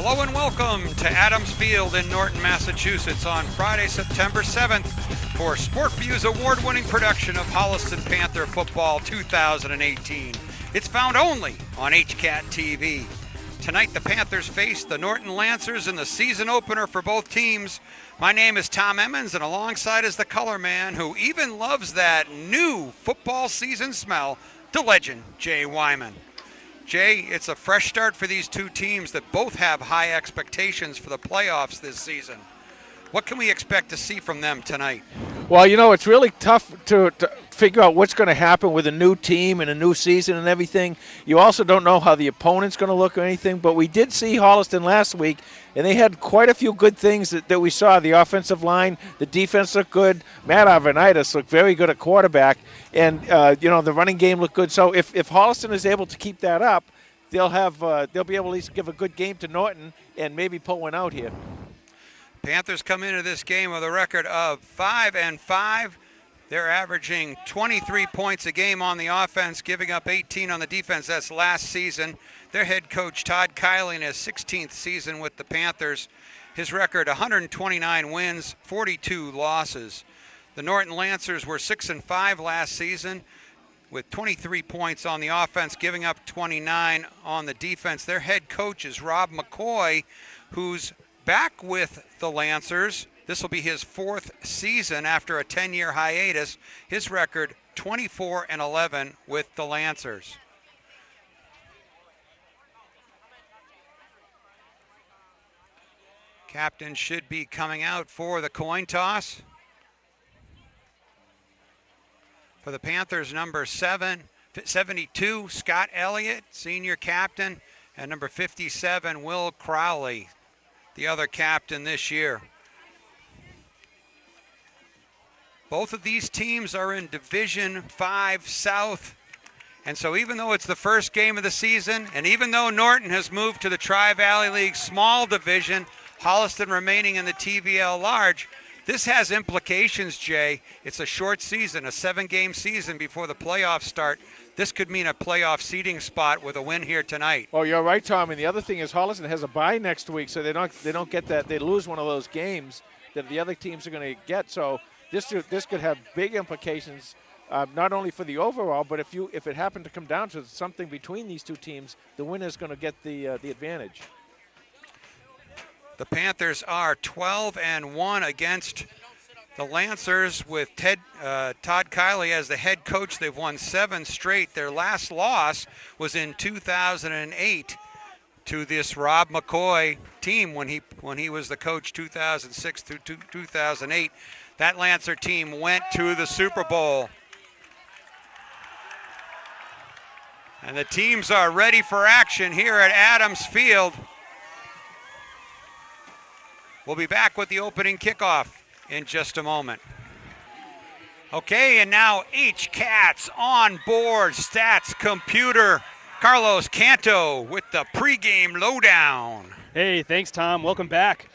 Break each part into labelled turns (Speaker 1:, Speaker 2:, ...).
Speaker 1: Hello and welcome to Adams Field in Norton, Massachusetts on Friday, September 7th for SportView's award-winning production of Holliston Panther Football 2018. It's found only on HCAT TV. Tonight the Panthers face the Norton Lancers in the season opener for both teams. My name is Tom Emmons, and alongside is the color man who even loves that new football season smell, the legend, Jay Wyman. Jay, it's a fresh start for these two teams that both have high expectations for the playoffs this season. What can we expect to see from them tonight?
Speaker 2: Well, you know, it's really tough to figure out what's going to happen with a new team and a new season and everything. You also don't know how the opponent's going to look or anything, but we did see Holliston last week, and they had quite a few good things that we saw. The offensive line, the defense looked good. Matt Arvanitis looked very good at quarterback, and, the running game looked good. So if Holliston is able to keep that up, they'll be able to at least give a good game to Norton and maybe pull one out here.
Speaker 1: Panthers come into this game with a record of 5-5. They're averaging 23 points a game on the offense, giving up 18 on the defense. That's last season. Their head coach, Todd Kiley, in his 16th season with the Panthers. His record, 129 wins, 42 losses. The Norton Lancers were 6-5 last season with 23 points on the offense, giving up 29 on the defense. Their head coach is Rob McCoy, who's back with the Lancers. This will be his fourth season after a 10-year hiatus. His record, 24-11 with the Lancers. Captain should be coming out for the coin toss. For the Panthers, number 72, Scott Elliott, senior captain, and number 57, Will Crowley, the other captain this year. Both of these teams are in Division 5 South, and so even though it's the first game of the season, and even though Norton has moved to the Tri-Valley League small division, Holliston remaining in the TVL large, this has implications, Jay. It's a short season, a 7-game season before the playoffs start. This could mean a playoff seeding spot with a win here tonight.
Speaker 2: Oh, you're right, Tom. And the other thing is Holliston has a bye next week, so they don't get that. They lose one of those games that the other teams are going to get. So this could have big implications, not only for the overall, but if it happened to come down to something between these two teams, the winner is going to get the advantage.
Speaker 1: The Panthers are 12-1 against the Lancers with Todd Kiley as the head coach. They've won 7 straight. Their last loss was in 2008 to this Rob McCoy team when he was the coach 2006 through 2008. That Lancer team went to the Super Bowl. And the teams are ready for action here at Adams Field. We'll be back with the opening kickoff in just a moment. Okay, and now HCAT's on board stats computer. Carlos Canto with the pregame lowdown.
Speaker 3: Hey, thanks, Tom. Welcome back.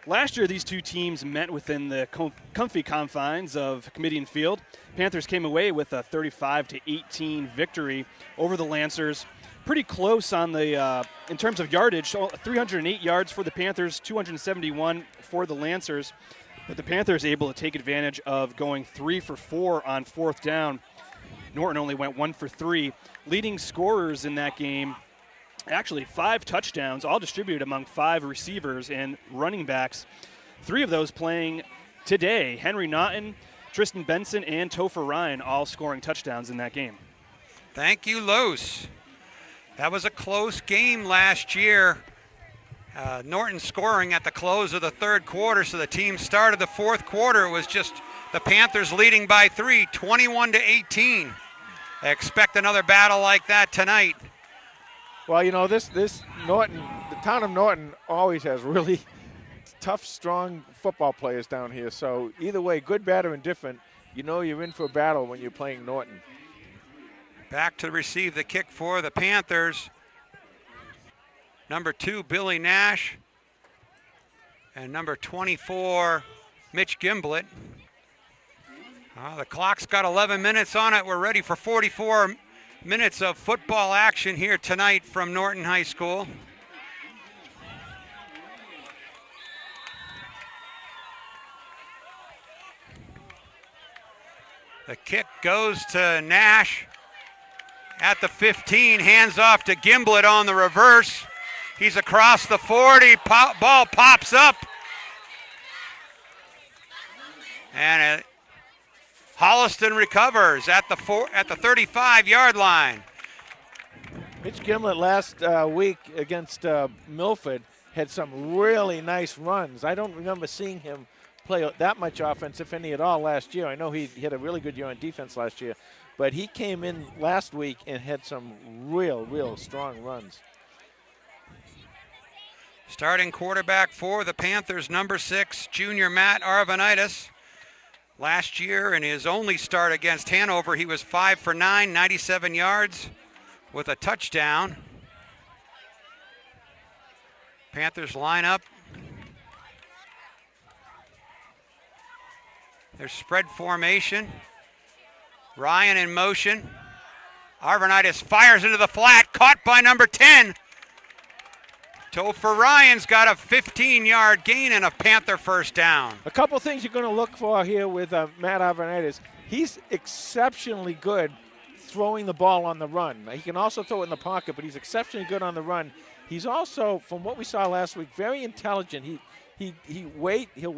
Speaker 3: Last year, these two teams met within the comfy confines of Comedian Field. Panthers came away with a 35-18 victory over the Lancers. Pretty close on the in terms of yardage, 308 yards for the Panthers, 271 for the Lancers. But the Panthers able to take advantage of going 3 for 4 on 4th down. Norton only went 1 for 3. Leading scorers in that game, actually 5 touchdowns, all distributed among 5 receivers and running backs. 3 of those playing today. Henry Naughton, Tristan Benson, and Topher Ryan all scoring touchdowns in that game.
Speaker 1: Thank you, Los. That was a close game last year. Norton scoring at the close of the third quarter, so the team started the fourth quarter. It was just the Panthers leading by 3, 21-18. I expect another battle like that tonight.
Speaker 2: Well, you know, this Norton, the town of Norton always has really tough, strong football players down here. So either way, good, bad, or indifferent, you know you're in for a battle when you're playing Norton.
Speaker 1: Back to receive the kick for the Panthers. Number 2, Billy Nash. And number 24, Mitch Gimblett. The clock's got 11 minutes on it. We're ready for 44 minutes of football action here tonight from Norton High School. The kick goes to Nash at the 15, hands off to Gimblett on the reverse. He's across the 40, ball pops up. And Holliston recovers at the 35-yard line.
Speaker 2: Mitch Gimblett last week against Milford had some really nice runs. I don't remember seeing him play that much offense, if any at all, last year. I know he had a really good year on defense last year, but he came in last week and had some real strong runs.
Speaker 1: Starting quarterback for the Panthers, number 6, junior Matt Arvanitis. Last year, in his only start against Hanover, he was 5 for 9, 97 yards with a touchdown. Panthers line up. Their spread formation. Ryan in motion. Arvanitis fires into the flat, caught by number 10. Topher Ryan's got a 15-yard gain and a Panther first down.
Speaker 2: A couple things you're going to look for here with Matt Arvanitis. He's exceptionally good throwing the ball on the run. He can also throw it in the pocket, but he's exceptionally good on the run. He's also, from what we saw last week, very intelligent. He'll wait, he'll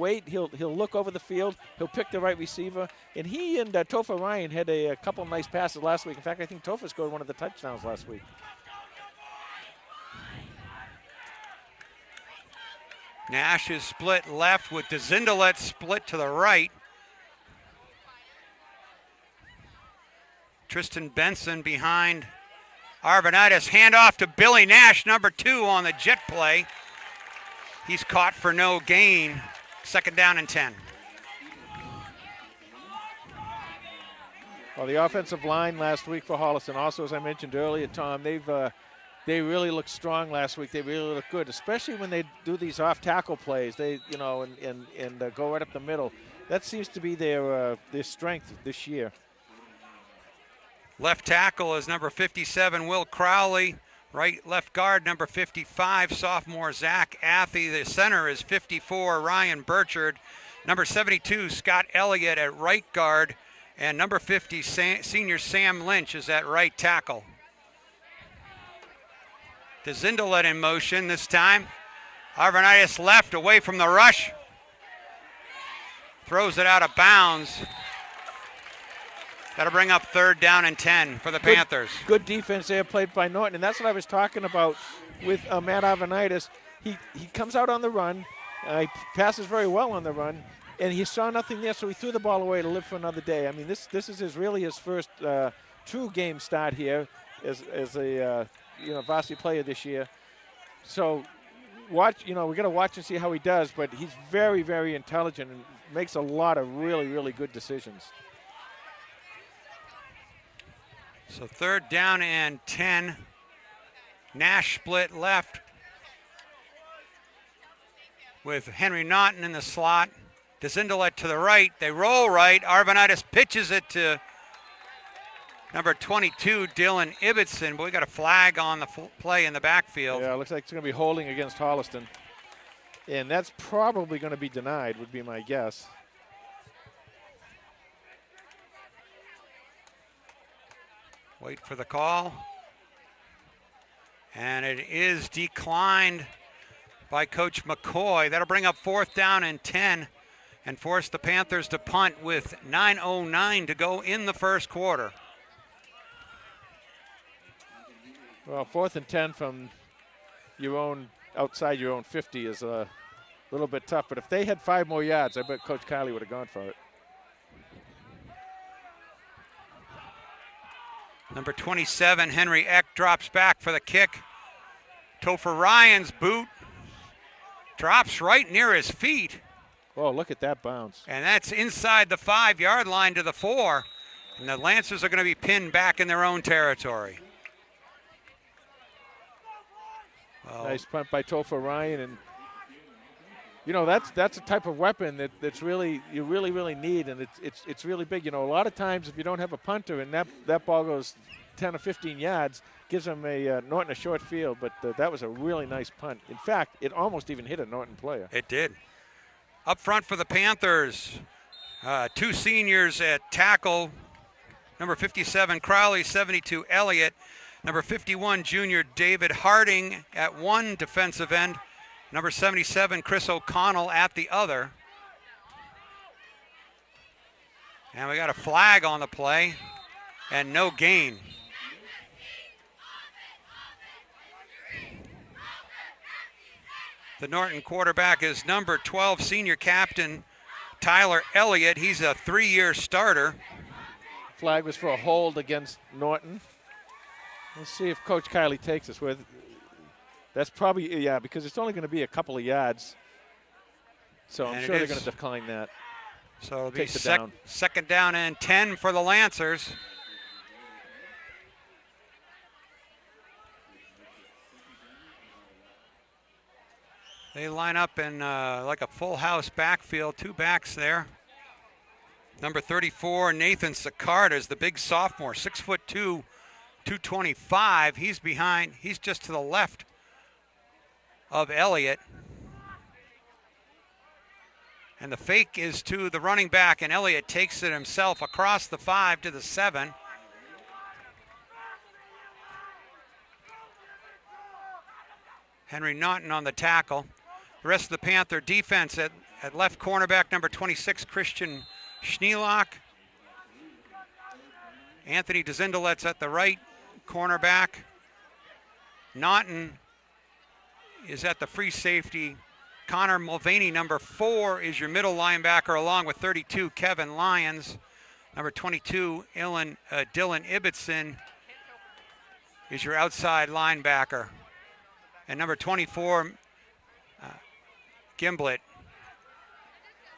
Speaker 2: look over the field, he'll pick the right receiver. And he and Topher Ryan had a couple nice passes last week. In fact, I think Topher scored one of the touchdowns last week.
Speaker 1: Nash is split left with DeZindelet split to the right. Tristan Benson behind Arvanitis. Handoff to Billy Nash, number 2 on the jet play. He's caught for no gain. Second down and 10.
Speaker 2: Well, the offensive line last week for Holliston, also as I mentioned earlier, Tom, they really looked strong last week. They really looked good, especially when they do these off-tackle plays. They, and go right up the middle. That seems to be their strength this year.
Speaker 1: Left tackle is number 57, Will Crowley. Left guard, number 55, sophomore Zach Athey. The center is 54, Ryan Burchard. Number 72, Scott Elliott at right guard. And number 50, senior Sam Lynch is at right tackle. DeZindelet in motion this time. Arvanitis left, away from the rush. Throws it out of bounds. That'll bring up third down and 10 for the Panthers.
Speaker 2: Good defense there played by Norton, and that's what I was talking about with Matt Arvanitis. He comes out on the run. He passes very well on the run, and he saw nothing there, so he threw the ball away to live for another day. I mean, this is really his first true game start here as a varsity player this year. So we got to watch and see how he does, but he's very, very intelligent and makes a lot of really, really good decisions.
Speaker 1: So third down and 10. Nash split left with Henry Norton in the slot. DeZindelet to the right. They roll right. Arvanitis pitches it to number 22, Dylan Ibbotson. But we got a flag on the play in the backfield.
Speaker 2: Yeah, it looks like it's going to be holding against Holliston. And that's probably going to be denied, would be my guess.
Speaker 1: Wait for the call. And it is declined by Coach McCoy. That'll bring up fourth down and 10 and force the Panthers to punt with 9:09 to go in the first quarter.
Speaker 2: Well, 4th and 10 from outside your own 50 is a little bit tough. But if they had 5 more yards, I bet Coach Kiley would have gone for it.
Speaker 1: Number 27, Henry Eck, drops back for the kick. Topher Ryan's boot drops right near his feet.
Speaker 2: Oh, look at that bounce.
Speaker 1: And that's inside the 5-yard line to the 4. And the Lancers are going to be pinned back in their own territory. Well,
Speaker 2: nice punt by Topher Ryan. And, that's a type of weapon that's really, you really need, and it's really big. A lot of times if you don't have a punter and that ball goes 10 or 15 yards, gives them Norton a short field, but that was a really nice punt. In fact, it almost even hit a Norton player.
Speaker 1: It did. Up front for the Panthers, Two seniors at tackle. Number 57, Crowley, 72, Elliott. Number 51, junior David Harding at one defensive end. Number 77, Chris O'Connell at the other. And we got a flag on the play and no gain. The Norton quarterback is number 12, senior captain Tyler Elliott. He's a 3-year starter.
Speaker 2: Flag was for a hold against Norton. Let's see if Coach Kiley takes us with. That's probably, yeah, because it's only going to be a couple of yards. So I'm sure they're going to decline that.
Speaker 1: So it'll be second down and 10 for the Lancers. They line up in like a full house backfield, two backs there. Number 34, Nathan Sicard is the big sophomore, 6'2", 225. He's behind, he's just to the left of Elliott. And the fake is to the running back, and Elliott takes it himself across the 5 to the 7. Henry Naughton on the tackle. The rest of the Panther defense at left cornerback, number 26, Christian Schneelock. Anthony DeZindelet's at the right cornerback. Naughton is at the free safety. Connor Mulvaney, number 4, is your middle linebacker, along with 32, Kevin Lyons. Number 22, Dylan Ibbotson is your outside linebacker. And number 24, Gimblett.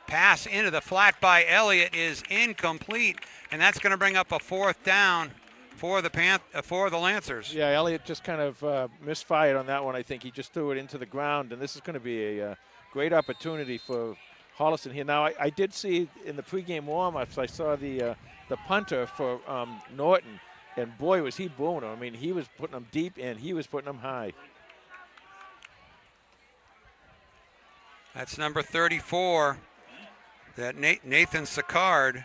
Speaker 1: Pass into the flat by Elliott is incomplete, and that's going to bring up a fourth down for the Lancers.
Speaker 2: Yeah, Elliott just kind of misfired on that one. I think he just threw it into the ground, and this is going to be a great opportunity for Holliston here. Now, I did see in the pregame warm-ups, I saw the punter for Norton, and boy, was he booing him. I mean, he was putting them deep, and he was putting them high.
Speaker 1: That's number 34, that Nathan Sicard.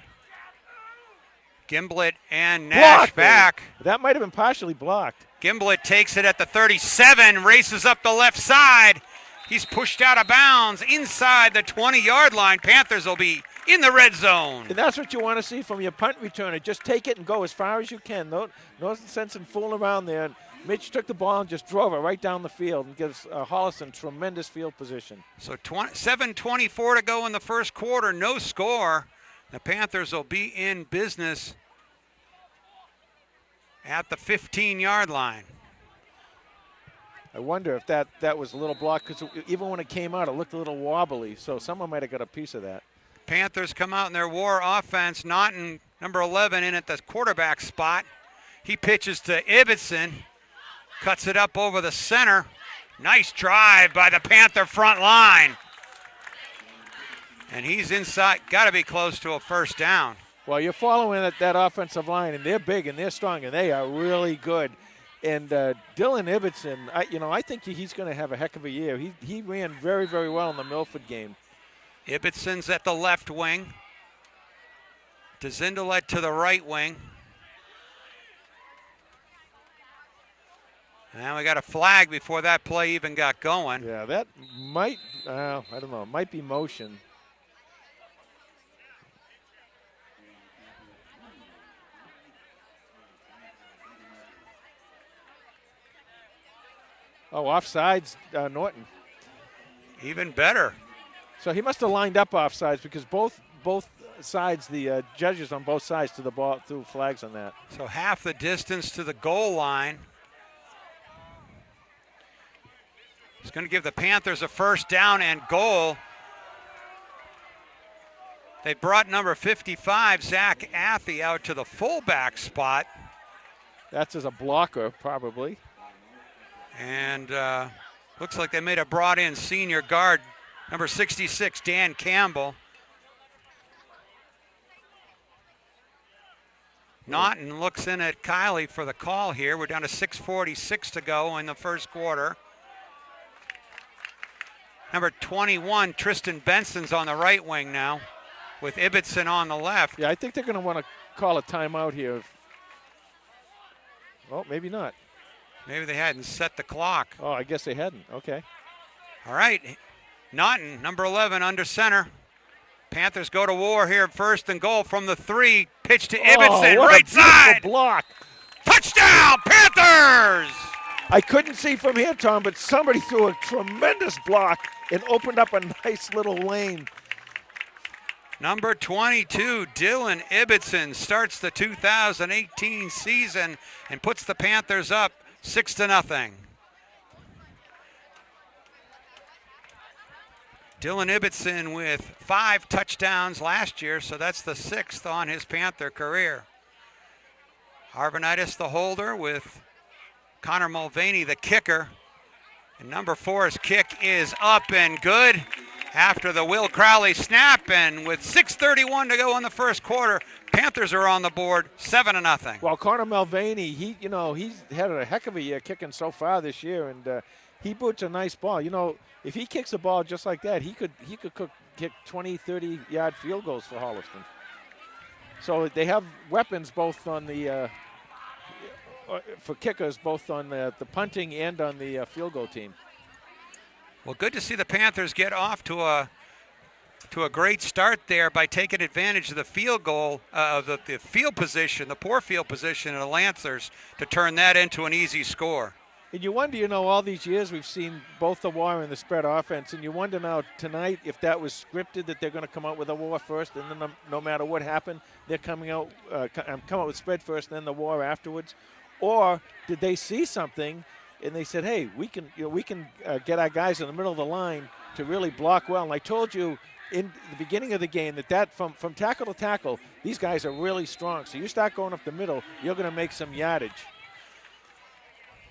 Speaker 1: Gimblett and Nash back.
Speaker 2: That might have been partially blocked.
Speaker 1: Gimblett takes it at the 37, races up the left side. He's pushed out of bounds inside the 20-yard line. Panthers will be in the red zone.
Speaker 2: And that's what you want to see from your punt returner. Just take it and go as far as you can. No sense in fooling around there. And Mitch took the ball and just drove it right down the field and gives Holliston tremendous field position.
Speaker 1: So 7:24 to go in the first quarter, no score. The Panthers will be in business at the 15-yard line.
Speaker 2: I wonder if that was a little block, because even when it came out, it looked a little wobbly, so someone might have got a piece of that.
Speaker 1: Panthers come out in their war offense. Naughton, number 11, in at the quarterback spot. He pitches to Ibbotson, cuts it up over the center. Nice drive by the Panther front line. And he's inside, got to be close to a first down.
Speaker 2: Well, you're following that offensive line, and they're big and they're strong and they are really good. And Dylan Ibbotson, I think he's going to have a heck of a year. He ran very, very well in the Milford game.
Speaker 1: Ibbotson's at the left wing. DeZindelet to the right wing. And we got a flag before that play even got going.
Speaker 2: Yeah, that might, I don't know, might be motion. Oh, offsides, Norton.
Speaker 1: Even better.
Speaker 2: So he must have lined up offsides, because both sides, the judges on both sides to the ball threw flags on that.
Speaker 1: So half the distance to the goal line. It's going to give the Panthers a first down and goal. They brought number 55, Zach Athey, out to the fullback spot.
Speaker 2: That's as a blocker, probably.
Speaker 1: And looks like they may have brought in senior guard, number 66, Dan Campbell. Naughton looks in at Kiley for the call here. We're down to 6:46 to go in the first quarter. Number 21, Tristan Benson's on the right wing now. with Ibbotson on the left.
Speaker 2: Yeah, I think they're going to want to call a timeout here. Oh, maybe not.
Speaker 1: Maybe they hadn't set the clock.
Speaker 2: Oh, I guess they hadn't. Okay.
Speaker 1: All right. Norton, number 11, under center. Panthers go to war here, first and goal from the 3. Pitch to Ibbotson,
Speaker 2: what
Speaker 1: right
Speaker 2: a
Speaker 1: side.
Speaker 2: block.
Speaker 1: Touchdown, Panthers!
Speaker 2: I couldn't see from here, Tom, but somebody threw a tremendous block and opened up a nice little lane.
Speaker 1: Number 22, Dylan Ibbotson, starts the 2018 season and puts the Panthers up 6-0. Dylan Ibbotson with 5 touchdowns last year, so that's the 6th on his Panther career. Arvanitis, the holder, with Connor Mulvaney, the kicker. And number 4's kick is up and good after the Will Crowley snap. And with 6:31 to go in the first quarter, Panthers are on the board, 7-0.
Speaker 2: Well, Connor Mulvaney, he's had a heck of a year kicking so far this year, and he boots a nice ball. If he kicks a ball just like that, he could kick 20, 30-yard field goals for Holliston. So they have weapons both on the for kickers, both on the punting and on the field goal team.
Speaker 1: Well, good to see the Panthers get off to a great start there by taking advantage of the field goal, of the field position, the poor field position of the Lancers, to turn that into an easy score.
Speaker 2: And you wonder, all these years we've seen both the war and the spread offense, and you wonder now tonight if that was scripted, that they're going to come out with a war first, and then no matter what happened, they're come out with spread first, and then the war afterwards, or did they see something and they said, hey, we can get our guys in the middle of the line to really block well. And I told you in the beginning of the game that from tackle to tackle, these guys are really strong. So you start going up the middle, you're going to make some yardage.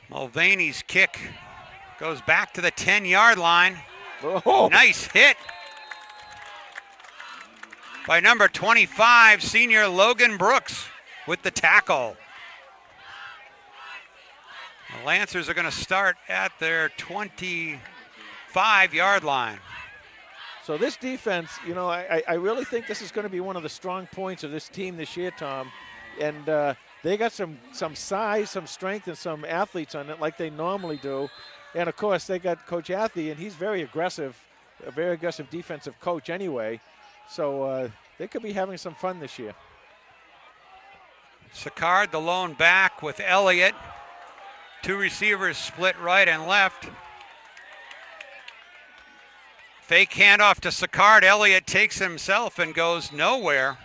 Speaker 1: Mulvaney's kick goes back to the 10-yard line.
Speaker 2: Oh.
Speaker 1: Nice hit by number 25, senior Logan Brooks, with the tackle. The Lancers are going to start at their 25-yard line.
Speaker 2: So this defense, I really think this is going to be one of the strong points of this team this year, Tom. And they got some size, some strength, and some athletes on it like they normally do. And, of course, they got Coach Athey, and he's very aggressive, a very aggressive defensive coach anyway. So they could be having some fun this year.
Speaker 1: Sicard, the lone back, with Elliott. 2 receivers split right and left. Fake handoff to Sicard. Elliott takes himself and goes nowhere.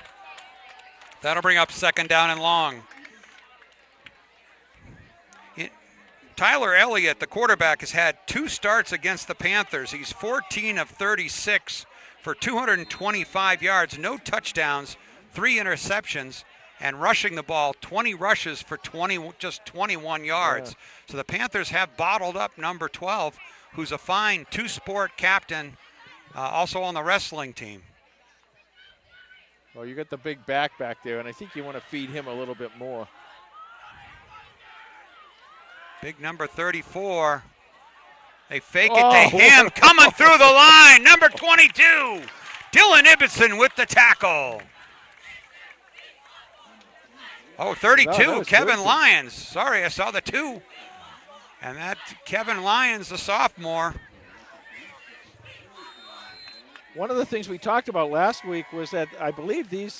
Speaker 1: That'll bring up 2nd down and long. Tyler Elliott, the quarterback, has had 2 starts against the Panthers. He's 14 of 36 for 225 yards, no touchdowns, 3 interceptions, and rushing the ball, 20 rushes for just 21 yards. Yeah. So the Panthers have bottled up number 12, who's a fine 2-sport captain, also on the wrestling team.
Speaker 2: Well, you got the big back there, and I think you want to feed him a little bit more.
Speaker 1: Big number 34. They fake it to him, coming through the line. Number 22, Dylan Ibbotson with the tackle. 32,
Speaker 2: no,
Speaker 1: Kevin Lyons. Sorry, I saw the 2. And that Kevin Lyons, the sophomore.
Speaker 2: One of the things we talked about last week was that I believe the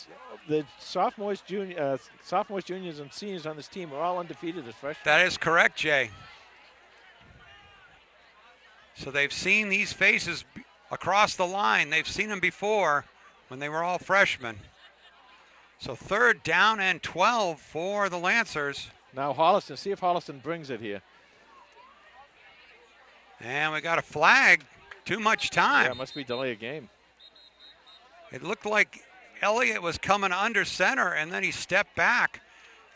Speaker 2: sophomores, juniors, and seniors on this team are all undefeated as freshmen.
Speaker 1: That is correct, Jay. So they've seen these faces across the line. They've seen them before when they were all freshmen. So 3rd down and 12 for the Lancers.
Speaker 2: Now Holliston, see if Holliston brings it here.
Speaker 1: And we got a flag. Too much time.
Speaker 2: Yeah, it must be delay of game.
Speaker 1: It looked like Elliott was coming under center, and then he stepped back.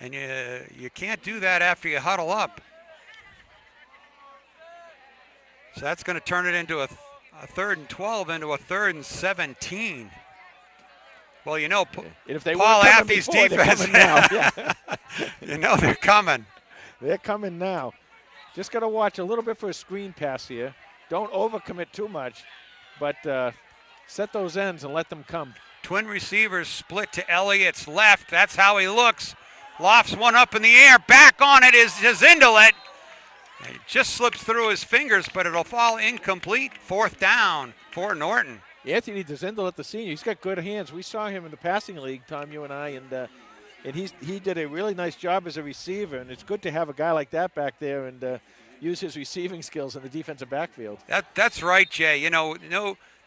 Speaker 1: And you can't do that after you huddle up. So that's going to turn it into a 3rd and 12 into a 3rd and 17. Well,
Speaker 2: if they
Speaker 1: Paul Athey's defense.
Speaker 2: Now. Yeah.
Speaker 1: They're coming.
Speaker 2: They're coming now. Just got to watch a little bit for a screen pass here. Don't overcommit too much, but set those ends and let them come.
Speaker 1: Twin receivers split to Elliott's left. That's how he looks. Lofts one up in the air. Back on it is Zindelet. It just slips through his fingers, but it'll fall incomplete. 4th down for Norton.
Speaker 2: Anthony Zindelet, the senior, he's got good hands. We saw him in the passing league, Tom, you and I, and he did a really nice job as a receiver, and it's good to have a guy like that back there and use his receiving skills in the defensive backfield.
Speaker 1: That's right, Jay. You know,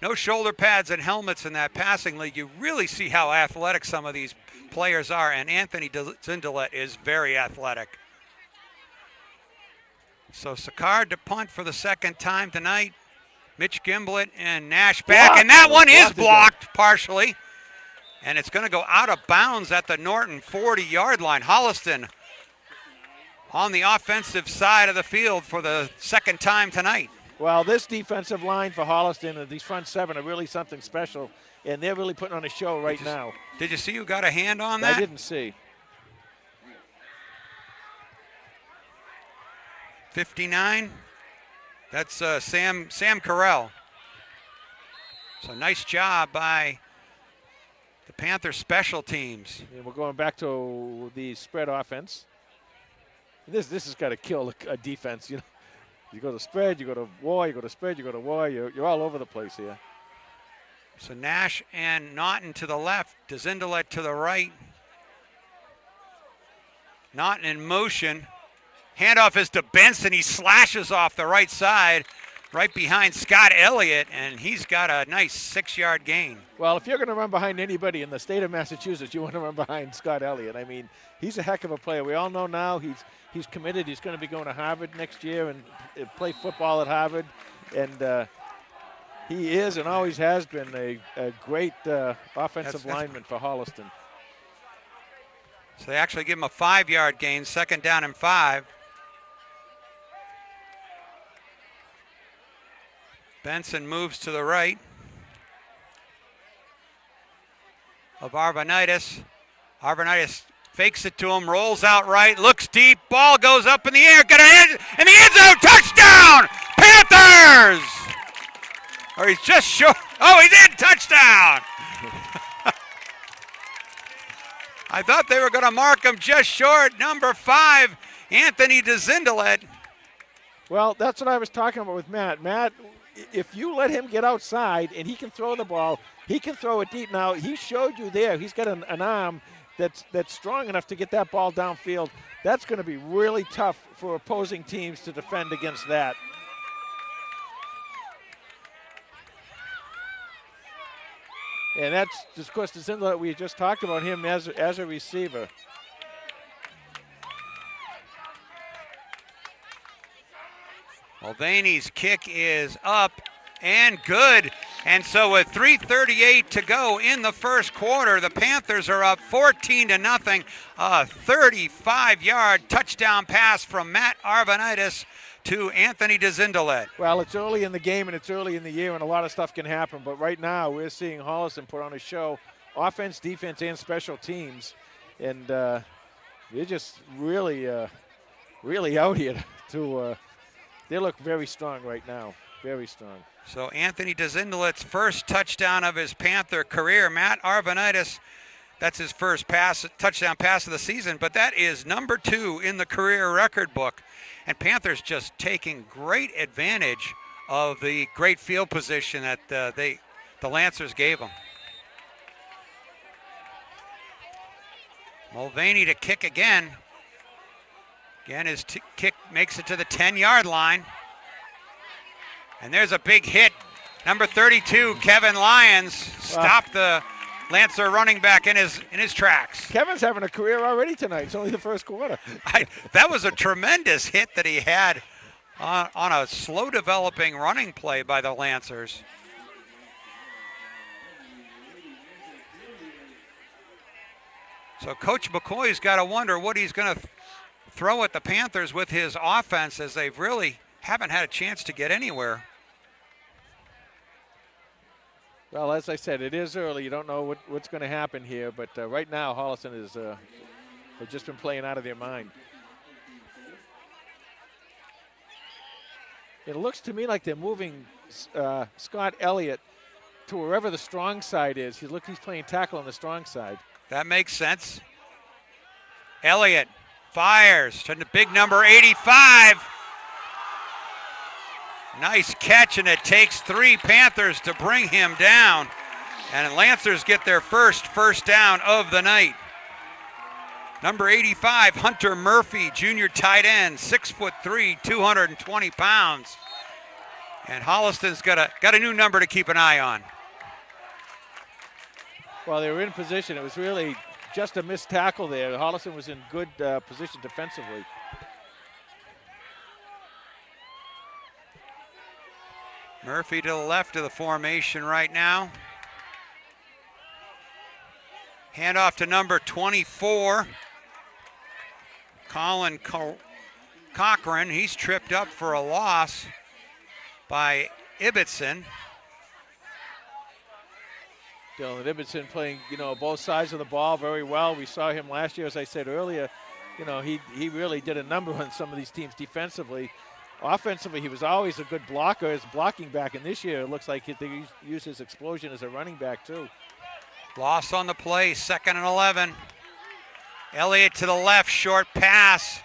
Speaker 1: no shoulder pads and helmets in that passing league. You really see how athletic some of these players are, and Anthony Zindelet is very athletic. So Sicard to punt for the 2nd time tonight. Mitch Gimblett and Nash back,
Speaker 2: Blocked.
Speaker 1: and that one is
Speaker 2: Blocked
Speaker 1: blocked partially. And it's going to go out of bounds at the Norton 40-yard line. Holliston on the offensive side of the field for the 2nd time tonight.
Speaker 2: Well, this defensive line for Holliston and these front 7 are really something special, and they're really putting on a show right now.
Speaker 1: Did you see who got a hand on that?
Speaker 2: I didn't see.
Speaker 1: 59. That's Sam Carell. So nice job by the Panthers special teams.
Speaker 2: And we're going back to the spread offense. This has got to kill a defense. You know, you go to spread, you go to war, you go to spread, you go to war. You're all over the place here.
Speaker 1: So Nash and Norton to the left, Zindelet to the right. Norton in motion. Handoff is to Benson. He slashes off the right side, right behind Scott Elliott, and he's got a nice 6-yard gain.
Speaker 2: Well, if you're going to run behind anybody in the state of Massachusetts, you want to run behind Scott Elliott. I mean, he's a heck of a player. We all know now he's committed. He's going to be going to Harvard next year and play football at Harvard. And he is and always has been a great offensive lineman for Holliston.
Speaker 1: So they actually give him a 5-yard gain, 2nd down and 5. Benson moves to the right of Arvanitis. Arvanitis fakes it to him, rolls out right, looks deep, ball goes up in the air, got an in the end zone, touchdown, Panthers! Or he's just short. Oh, he's in, touchdown! I thought they were going to mark him just short. Number 5, Anthony Zindelet.
Speaker 2: Well, that's what I was talking about with Matt. Matt, if you let him get outside and he can throw the ball, he can throw it deep. Now, he showed you there. He's got an arm that's strong enough to get that ball downfield. That's going to be really tough for opposing teams to defend against that. And that's just, of course, the Zindelet we just talked about him as a receiver.
Speaker 1: Mulvaney's kick is up and good. And so with 3:38 to go in the first quarter, the Panthers are up 14-0. A 35-yard touchdown pass from Matt Arvanitis to Anthony Zindelet.
Speaker 2: Well, it's early in the game and it's early in the year and a lot of stuff can happen. But right now we're seeing Holliston put on a show, offense, defense, and special teams. And they're just really out here to they look very strong right now, very strong.
Speaker 1: So Anthony Zindelet's first touchdown of his Panther career. Matt Arvanitis, that's his first touchdown pass of the season, but that is number 2 in the career record book. And Panthers just taking great advantage of the great field position that the Lancers gave them. Mulvaney to kick again. Again, his kick makes it to the 10-yard line. And there's a big hit. Number 32, Kevin Lyons, stopped the Lancer running back in his tracks.
Speaker 2: Kevin's having a career already tonight. It's only the first quarter.
Speaker 1: That was a tremendous hit that he had on a slow-developing running play by the Lancers. So Coach McCoy's got to wonder what he's going to throw at the Panthers with his offense, as they really haven't had a chance to get anywhere.
Speaker 2: Well, as I said, it is early. You don't know what's going to happen here, but right now Holliston is they've just been playing out of their mind. It looks to me like they're moving Scott Elliott to wherever the strong side is. He's playing tackle on the strong side.
Speaker 1: That makes sense. Elliott fires to the big number 85. Nice catch, and it takes 3 Panthers to bring him down. And Lancers get their first down of the night. Number 85, Hunter Murphy, junior tight end, 6'3", 220 pounds. And Holliston's got a new number to keep an eye on.
Speaker 2: Well, they were in position. It was really just a missed tackle there. Holliston was in good position defensively.
Speaker 1: Murphy to the left of the formation right now. Handoff to number 24. Colin Cochran. He's tripped up for a loss by Ibbotson.
Speaker 2: Dylan Ibbotson playing, both sides of the ball very well. We saw him last year, as I said earlier. He really did a number on some of these teams defensively. Offensively, he was always a good blocker as blocking back, and this year it looks like they use his explosion as a running back too.
Speaker 1: Loss on the play, 2nd and 11. Elliott to the left, short pass.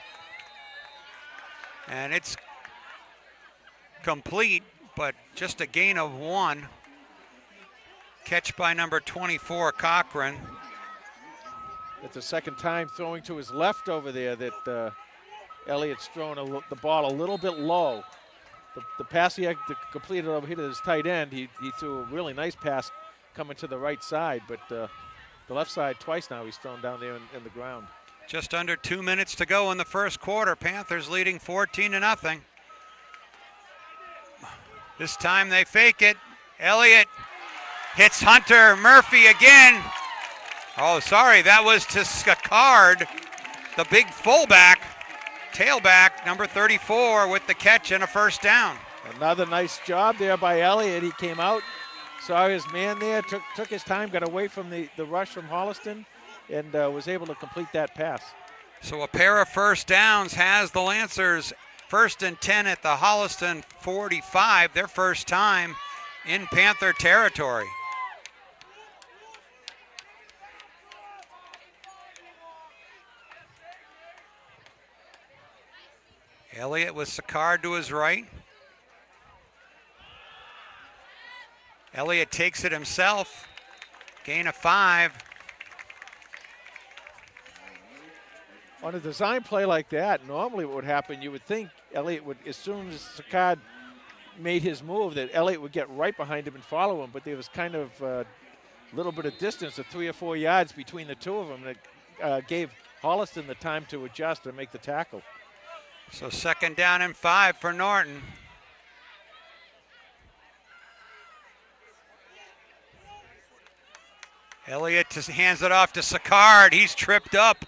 Speaker 1: And it's complete, but just a gain of 1. Catch by number 24, Cochran.
Speaker 2: It's the second time throwing to his left over there that Elliott's thrown the ball a little bit low. The pass he had completed over here to his tight end, he threw a really nice pass coming to the right side, but the left side twice now he's thrown down there in the ground.
Speaker 1: Just under 2 minutes to go in the first quarter. Panthers leading 14-0. This time they fake it. Elliott hits Hunter Murphy again. Oh, sorry, that was to Skakard, the big fullback. Tailback, number 34, with the catch and a first down.
Speaker 2: Another nice job there by Elliott. He came out, saw his man there, took his time, got away from the rush from Holliston, and was able to complete that pass.
Speaker 1: So a pair of first downs has the Lancers 1st and 10 at the Holliston 45, their first time in Panther territory. Elliott with Sicard to his right. Elliott takes it himself. Gain of 5.
Speaker 2: On a design play like that, normally what would happen, you would think Elliott would, as soon as Sicard made his move, that Elliott would get right behind him and follow him, but there was kind of a little bit of distance of 3 or 4 yards between the two of them that gave Holliston the time to adjust and make the tackle.
Speaker 1: So 2nd down and 5 for Norton. Elliott just hands it off to Sicard. He's tripped up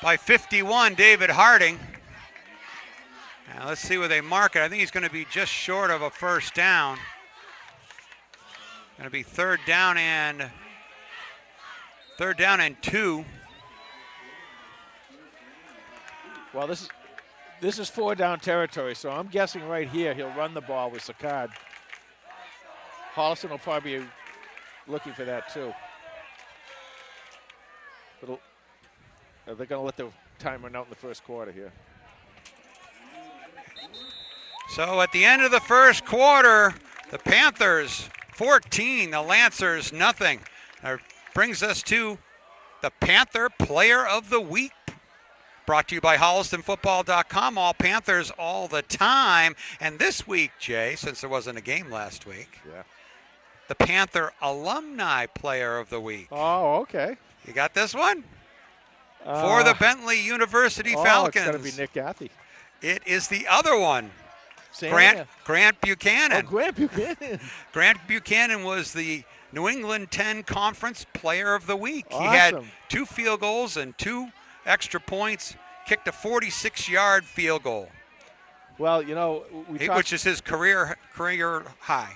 Speaker 1: by 51, David Harding. Now let's see where they mark it. I think he's going to be just short of a first down. Going to be 3rd down and 2.
Speaker 2: Well, this is 4-down territory, so I'm guessing right here he'll run the ball with Sicard. Holliston will probably be looking for that too. They're going to let the time run out in the first quarter here.
Speaker 1: So at the end of the first quarter, the Panthers 14, the Lancers nothing. That brings us to the Panther Player of the Week. Brought to you by HollistonFootball.com. All Panthers all the time. And this week, Jay, since there wasn't a game last week, the Panther Alumni Player of the Week.
Speaker 2: Oh, okay.
Speaker 1: You got this one? For the Bentley University Falcons.
Speaker 2: It's got to be Nick Gaffey.
Speaker 1: It is the other one. Grant Buchanan.
Speaker 2: Oh, Grant Buchanan.
Speaker 1: Grant Buchanan was the New England 10 Conference Player of the Week.
Speaker 2: Awesome.
Speaker 1: He had 2 field goals and 2 extra points, kicked a 46-yard field goal.
Speaker 2: Well,
Speaker 1: which is his career high.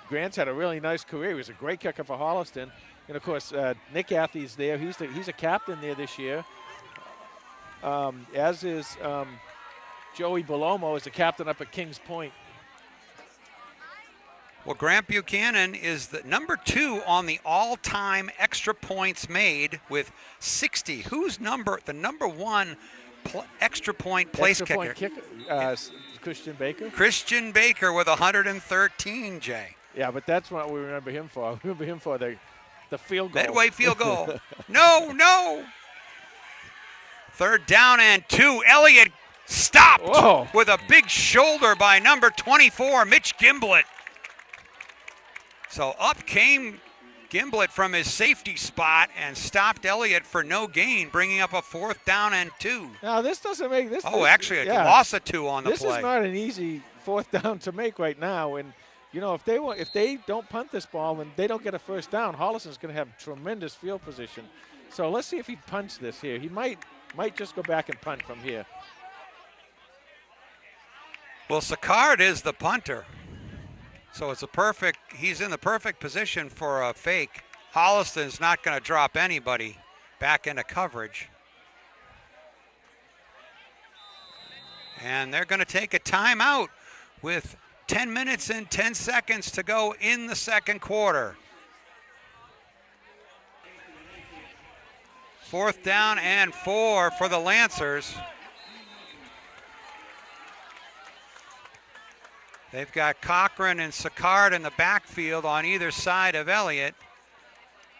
Speaker 2: Grant's had a really nice career. He was a great kicker for Holliston. And, of course, Nick Gaffey's there. He's a captain there this year, as is Joey Belomo is the captain up at Kings Point.
Speaker 1: Well, Grant Buchanan is the number 2 on the all-time extra points made with 60. Who's the number 1 extra point place
Speaker 2: Extra
Speaker 1: kicker?
Speaker 2: point Christian Baker.
Speaker 1: Christian Baker with 113, Jay.
Speaker 2: Yeah, but that's what we remember him for. We remember him for the field goal.
Speaker 1: Midway field goal. No. 3rd down and 2. Elliott stopped with a big shoulder by number 24, Mitch Gimblett. So up came Gimblett from his safety spot and stopped Elliott for no gain, bringing up a 4th down and 2.
Speaker 2: Now this doesn't make this.
Speaker 1: Actually, a loss of 2 on the play.
Speaker 2: This is not an easy 4th down to make right now. And you know, if they don't punt this ball and they don't get a 1st down, Holliston's going to have tremendous field position. So let's see if he punts this here. He might just go back and punt from here.
Speaker 1: Well, Sicard is the punter. So he's in the perfect position for a fake. Holliston's not going to drop anybody back into coverage. And they're going to take a timeout with 10 minutes and 10 seconds to go in the second quarter. 4th down and 4 for the Lancers. They've got Cochran and Sicard in the backfield on either side of Elliott.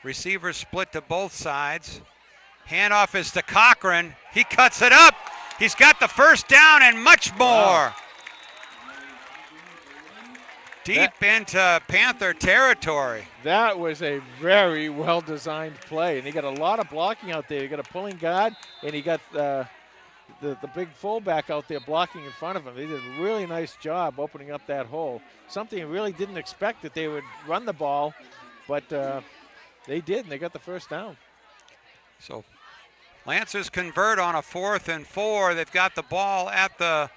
Speaker 1: Receivers split to both sides. Handoff is to Cochran. He cuts it up. He's got the 1st down and much more. Wow. Deep into Panther territory.
Speaker 2: That was a very well-designed play, and he got a lot of blocking out there. He got a pulling guard, and he got the big fullback out there blocking in front of him. They did a really nice job opening up that hole. Something I really didn't expect that they would run the ball, but they did, and they got the 1st down.
Speaker 1: So Lancers convert on a 4th and 4. They've got the ball at the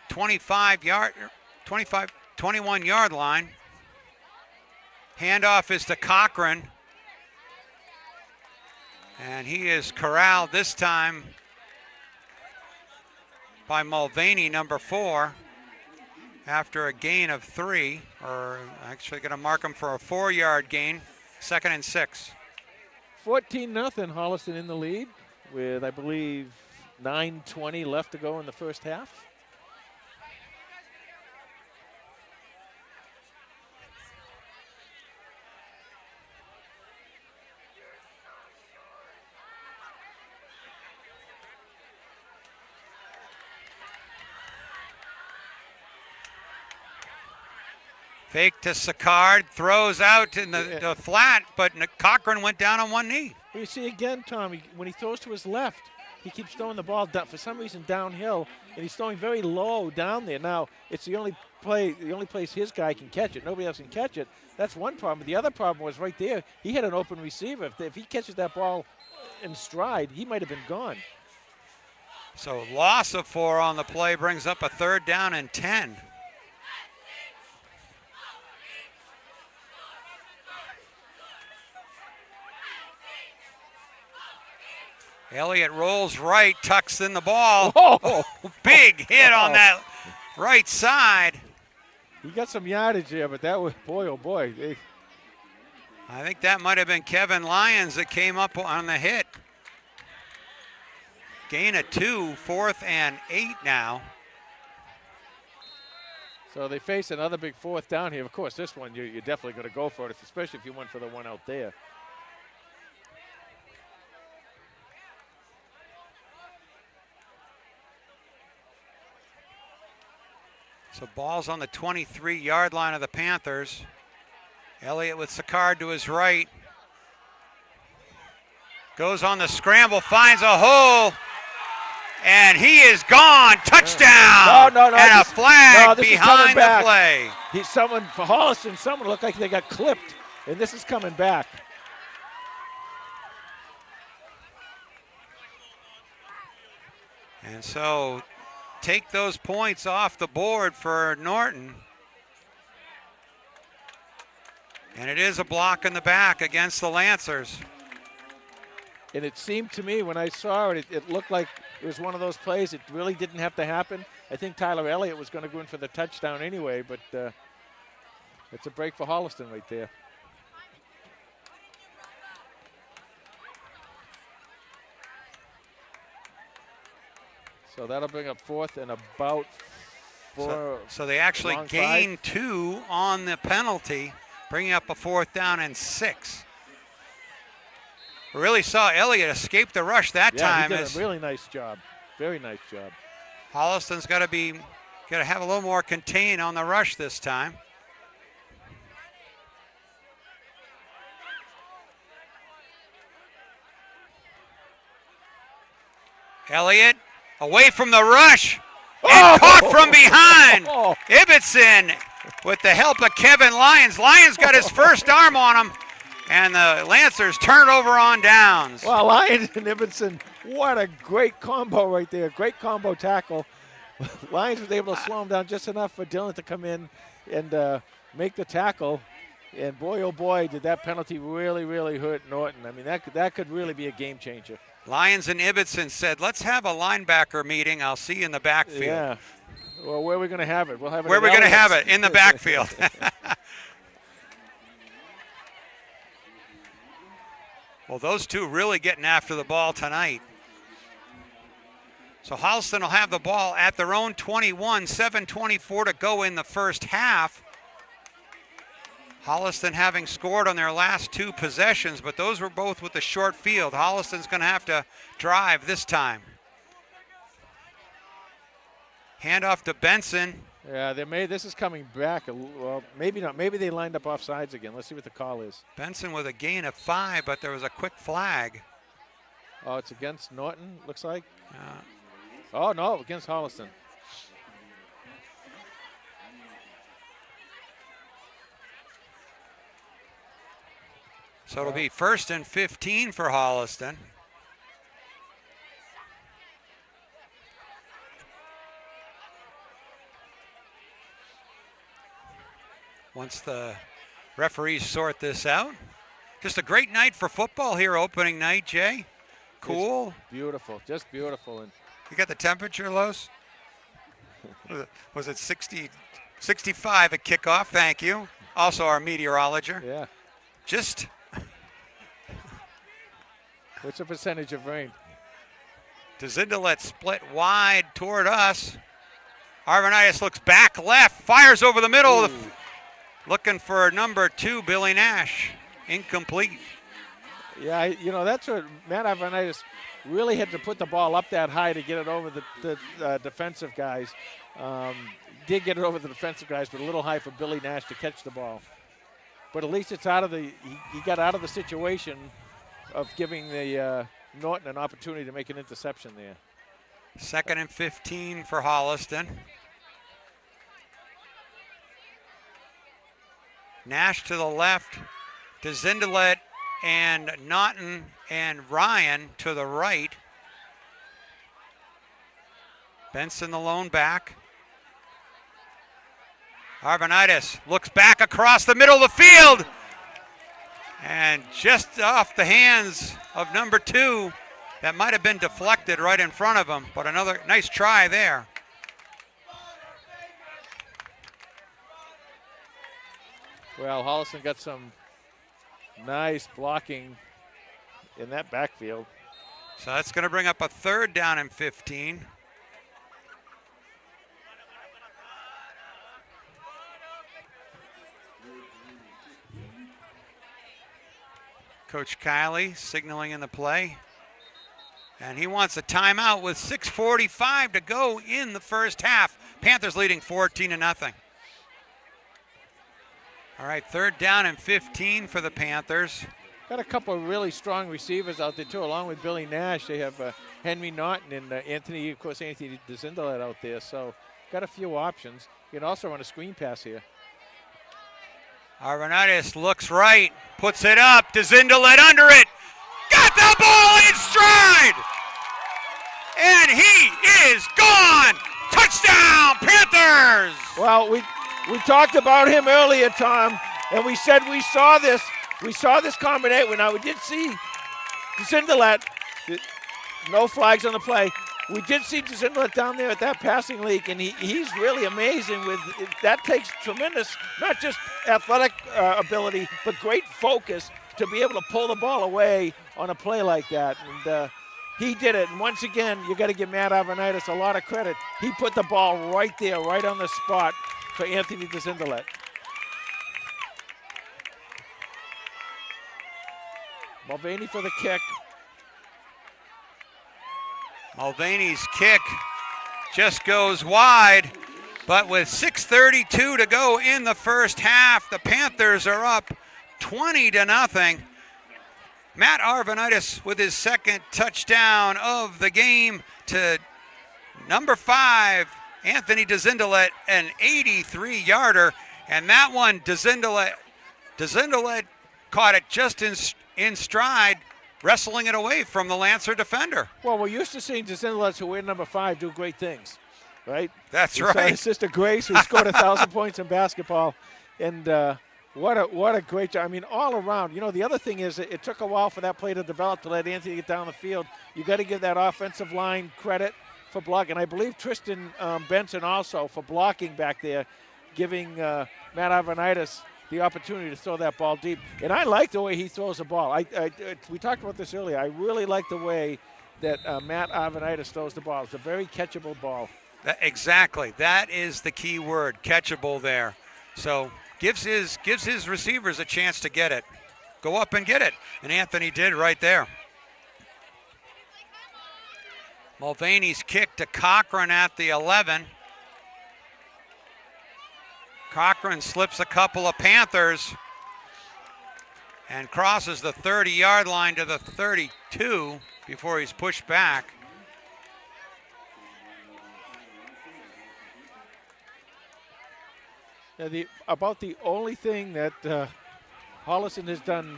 Speaker 1: 21-yard line. Handoff is to Cochran. And he is corralled this time by Mulvaney, number 4, after a gain of 3, or actually going to mark him for a 4-yard gain, 2nd and 6.
Speaker 2: 14-0, Holliston in the lead with, I believe, 9:20 left to go in the first half.
Speaker 1: Fake to Sicard, throws out in the flat, but Cochran went down on one knee.
Speaker 2: You see again, Tommy, when he throws to his left, he keeps throwing the ball down, for some reason downhill, and he's throwing very low down there. Now, it's the only place his guy can catch it. Nobody else can catch it. That's one problem. The other problem was right there, he had an open receiver. If he catches that ball in stride, he might have been gone.
Speaker 1: So loss of 4 on the play brings up a 3rd down and 10. Elliott rolls right, tucks in the ball.
Speaker 2: Oh,
Speaker 1: big hit on that right side.
Speaker 2: He got some yardage there, but that was, boy, oh boy.
Speaker 1: I think that might have been Kevin Lyons that came up on the hit. Gain of 2, 4th and 8 now.
Speaker 2: So they face another big 4th down here. Of course, this one, you're definitely going to go for it, especially if you went for the one out there.
Speaker 1: So ball's on the 23-yard line of the Panthers. Elliott with Sicard to his right. Goes on the scramble, finds a hole, and he is gone. Touchdown!
Speaker 2: No,
Speaker 1: and a flag behind the play.
Speaker 2: Someone for Holliston, someone looked like they got clipped, and this is coming back.
Speaker 1: And so take those points off the board for Norton. And it is a block in the back against the Lancers.
Speaker 2: And it seemed to me when I saw it, it looked like it was one of those plays. It really didn't have to happen. I think Tyler Elliott was going to go in for the touchdown anyway, but It's a break for Holliston right there. So that'll bring up fourth and about 4.
Speaker 1: So they actually gain
Speaker 2: 5.
Speaker 1: 2 on the penalty, bringing up a 4th down and 6. We really saw Elliott escape the rush that time.
Speaker 2: He did a really nice job. Very nice job.
Speaker 1: Holliston's got to have a little more contain on the rush this time. Elliott away from the rush and caught from behind. Ibbotson with the help of Kevin Lyons. Lyons got his first arm on him, and the Lancers turn it over on downs.
Speaker 2: Well, Lyons and Ibbotson, what a great combo right there. Great combo tackle. Lyons was able to slow him down just enough for Dillon to come in and make the tackle. And boy, oh boy, did that penalty really, really hurt Norton. I mean, that could really be a game changer.
Speaker 1: Lyons and Ibbotson said, let's have a linebacker meeting. I'll see you in the backfield.
Speaker 2: Yeah. Well, where are we going to have it? We'll have it.
Speaker 1: Where are we going to have it? In the backfield. Well, those two really getting after the ball tonight. So Holliston will have the ball at their own 21, 7:24 to go in the first half. Holliston having scored on their last 2 possessions, but those were both with the short field. Holliston's going to have to drive this time. Handoff to Benson.
Speaker 2: Yeah, this is coming back. Well, maybe not. Maybe they lined up off sides again. Let's see what the call is.
Speaker 1: Benson with a gain of 5, but there was a quick flag.
Speaker 2: Oh, it's against Norton, looks like. Oh, no, against Holliston.
Speaker 1: So it'll be 1st and 15 for Holliston. Once the referees sort this out. Just a great night for football here, opening night, Jay. Cool.
Speaker 2: It's beautiful, just beautiful. And
Speaker 1: you got the temperature, Los? Was it 60, 65 at kickoff? Thank you. Also our meteorologist.
Speaker 2: Yeah.
Speaker 1: Just.
Speaker 2: What's the percentage of rain?
Speaker 1: DeZindelet split wide toward us. Arvanitis looks back left, fires over the middle. Looking for number 2, Billy Nash. Incomplete.
Speaker 2: Yeah, that's what Matt Arvanitis really had to put the ball up that high to get it over the defensive guys. Did get it over the defensive guys, but a little high for Billy Nash to catch the ball. But at least it's out of he got out of the situation of giving the Norton an opportunity to make an interception there.
Speaker 1: 2nd and 15 for Holliston. Nash to the left, DeZindelet and Norton and Ryan to the right. Benson the lone back. Arvanitis looks back across the middle of the field. And just off the hands of number 2, that might have been deflected right in front of him, but another nice try there.
Speaker 2: Well, Holliston got some nice blocking in that backfield.
Speaker 1: So that's going to bring up a 3rd down and 15. Coach Kiley signaling in the play. And he wants a timeout with 6:45 to go in the first half. Panthers leading 14-0. All right, 3rd down and 15 for the Panthers.
Speaker 2: Got a couple of really strong receivers out there, too, along with Billy Nash. They have Henry Norton and Anthony DeZindelet out there. So got a few options. You can also run a screen pass here.
Speaker 1: Arvanitis looks right, puts it up, DeZindelet under it, got the ball in stride, and he is gone. Touchdown, Panthers!
Speaker 2: Well, we talked about him earlier, Tom, and we said we saw this combination. Now, we did see DeZindelet, no flags on the play. We did see Jacinda down there at that passing league, and he's really amazing. That takes tremendous, not just athletic ability, but great focus to be able to pull the ball away on a play like that. And he did it. And once again, you got to give Matt Avanitis a lot of credit. He put the ball right there, right on the spot for Anthony Jacinda. Mulvaney for the kick.
Speaker 1: Mulvaney's kick just goes wide, but with 6:32 to go in the first half, the Panthers are up 20-0. Matt Arvanitis with his second touchdown of the game to number 5, Anthony Jacinda, an 83-yarder, and that one Jacinda caught it just in stride, wrestling it away from the Lancer defender.
Speaker 2: Well, we're used to seeing Jacinda, who wear number 5, do great things, right?
Speaker 1: That's
Speaker 2: we
Speaker 1: right.
Speaker 2: Saw his sister Grace, who scored 1,000 points in basketball, and what a great job. I mean, all around. You know, the other thing is it took a while for that play to develop to let Anthony get down the field. You got to give that offensive line credit for blocking. I believe Tristan Benson also for blocking back there, giving Matt Avanitis the opportunity to throw that ball deep. And I like the way he throws the ball. We talked about this earlier. I really like the way that Matt Avanitis throws the ball. It's a very catchable ball.
Speaker 1: Exactly. That is the key word, catchable there. So gives his receivers a chance to get it. Go up and get it. And Anthony did right there. Mulvaney's kick to Cochran at the 11. Cochran slips a couple of Panthers and crosses the 30-yard line to the 32 before he's pushed back.
Speaker 2: Now about the only thing that Holliston has done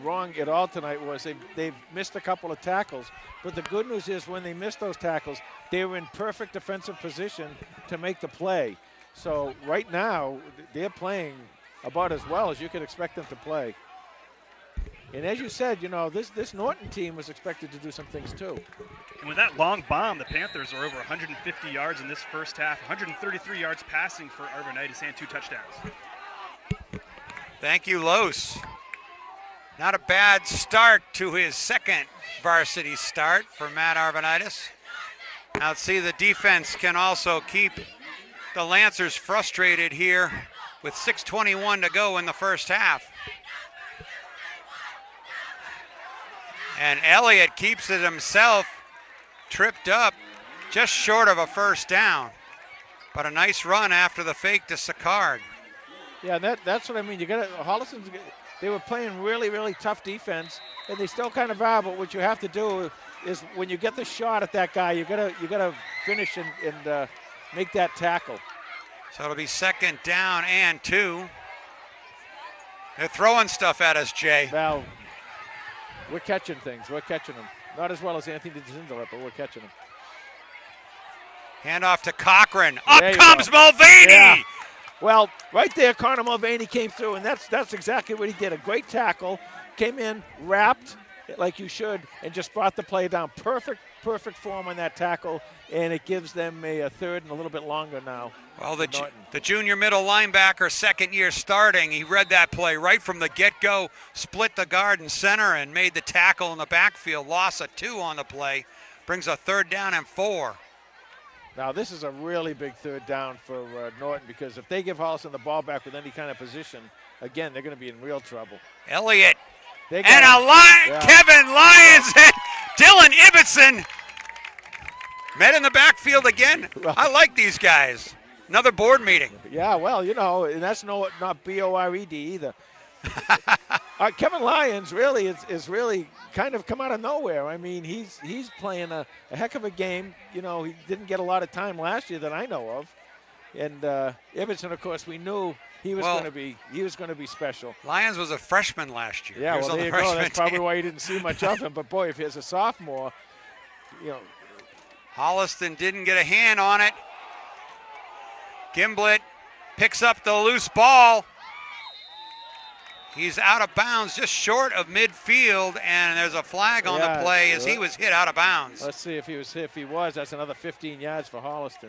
Speaker 2: wrong at all tonight was they've missed a couple of tackles. But the good news is when they missed those tackles, they were in perfect defensive position to make the play. So right now, they're playing about as well as you could expect them to play. And as you said, you know, this Norton team was expected to do some things too.
Speaker 3: And with that long bomb, the Panthers are over 150 yards in this first half, 133 yards passing for Arvanitis and 2 touchdowns.
Speaker 1: Thank you, Los. Not a bad start to his second varsity start for Matt Arvanitis. Now let's see, the defense can also keep the Lancers frustrated here with 6:21 to go in the first half. And Elliott keeps it himself, tripped up, just short of a first down. But a nice run after the fake to Sicard.
Speaker 2: Yeah, that's what I mean. You got Holliston's. They were playing really, really tough defense, and they still kind of are. But what you have to do is when you get the shot at that guy, you gotta finish and make that tackle.
Speaker 1: So it'll be 2nd down and 2. They're throwing stuff at us, Jay.
Speaker 2: Well, we're catching things. We're catching them. Not as well as Anthony Jacinda, but we're catching them.
Speaker 1: Hand off to Cochran. Up comes Mulvaney.
Speaker 2: Yeah. Well, right there, Connor Mulvaney came through, and that's exactly what he did. A great tackle, came in, wrapped like you should, and just brought the play down. Perfect form on that tackle, and it gives them a third and a little bit longer now.
Speaker 1: Well, the junior middle linebacker, second year starting, he read that play right from the get-go, split the guard and center, and made the tackle in the backfield. Loss of 2 on the play, brings a 3rd down and 4.
Speaker 2: Now, this is a really big 3rd down for Norton, because if they give Holliston the ball back with any kind of position, again, they're going to be in real trouble.
Speaker 1: Elliott and
Speaker 2: yeah.
Speaker 1: Kevin Lyons and Dylan Ibbotson met in the backfield again.
Speaker 2: Well,
Speaker 1: I like these guys. Another board meeting.
Speaker 2: Yeah, well, you know, and that's not B-O-R-E-D either. Kevin Lyons really is really kind of come out of nowhere. I mean, he's playing a heck of a game. You know, he didn't get a lot of time last year that I know of. And Ibbotson, of course, we knew he was going to be special.
Speaker 1: Lyons was a freshman last year.
Speaker 2: Yeah, well, there you go. That's probably why you didn't see much of him. But boy, if he's a sophomore, you know.
Speaker 1: Holliston didn't get a hand on it. Gimblett picks up the loose ball. He's out of bounds, just short of midfield, and there's a flag on the play as he was hit out of bounds.
Speaker 2: Let's see if he was hit. If he was, that's another 15 yards for Holliston.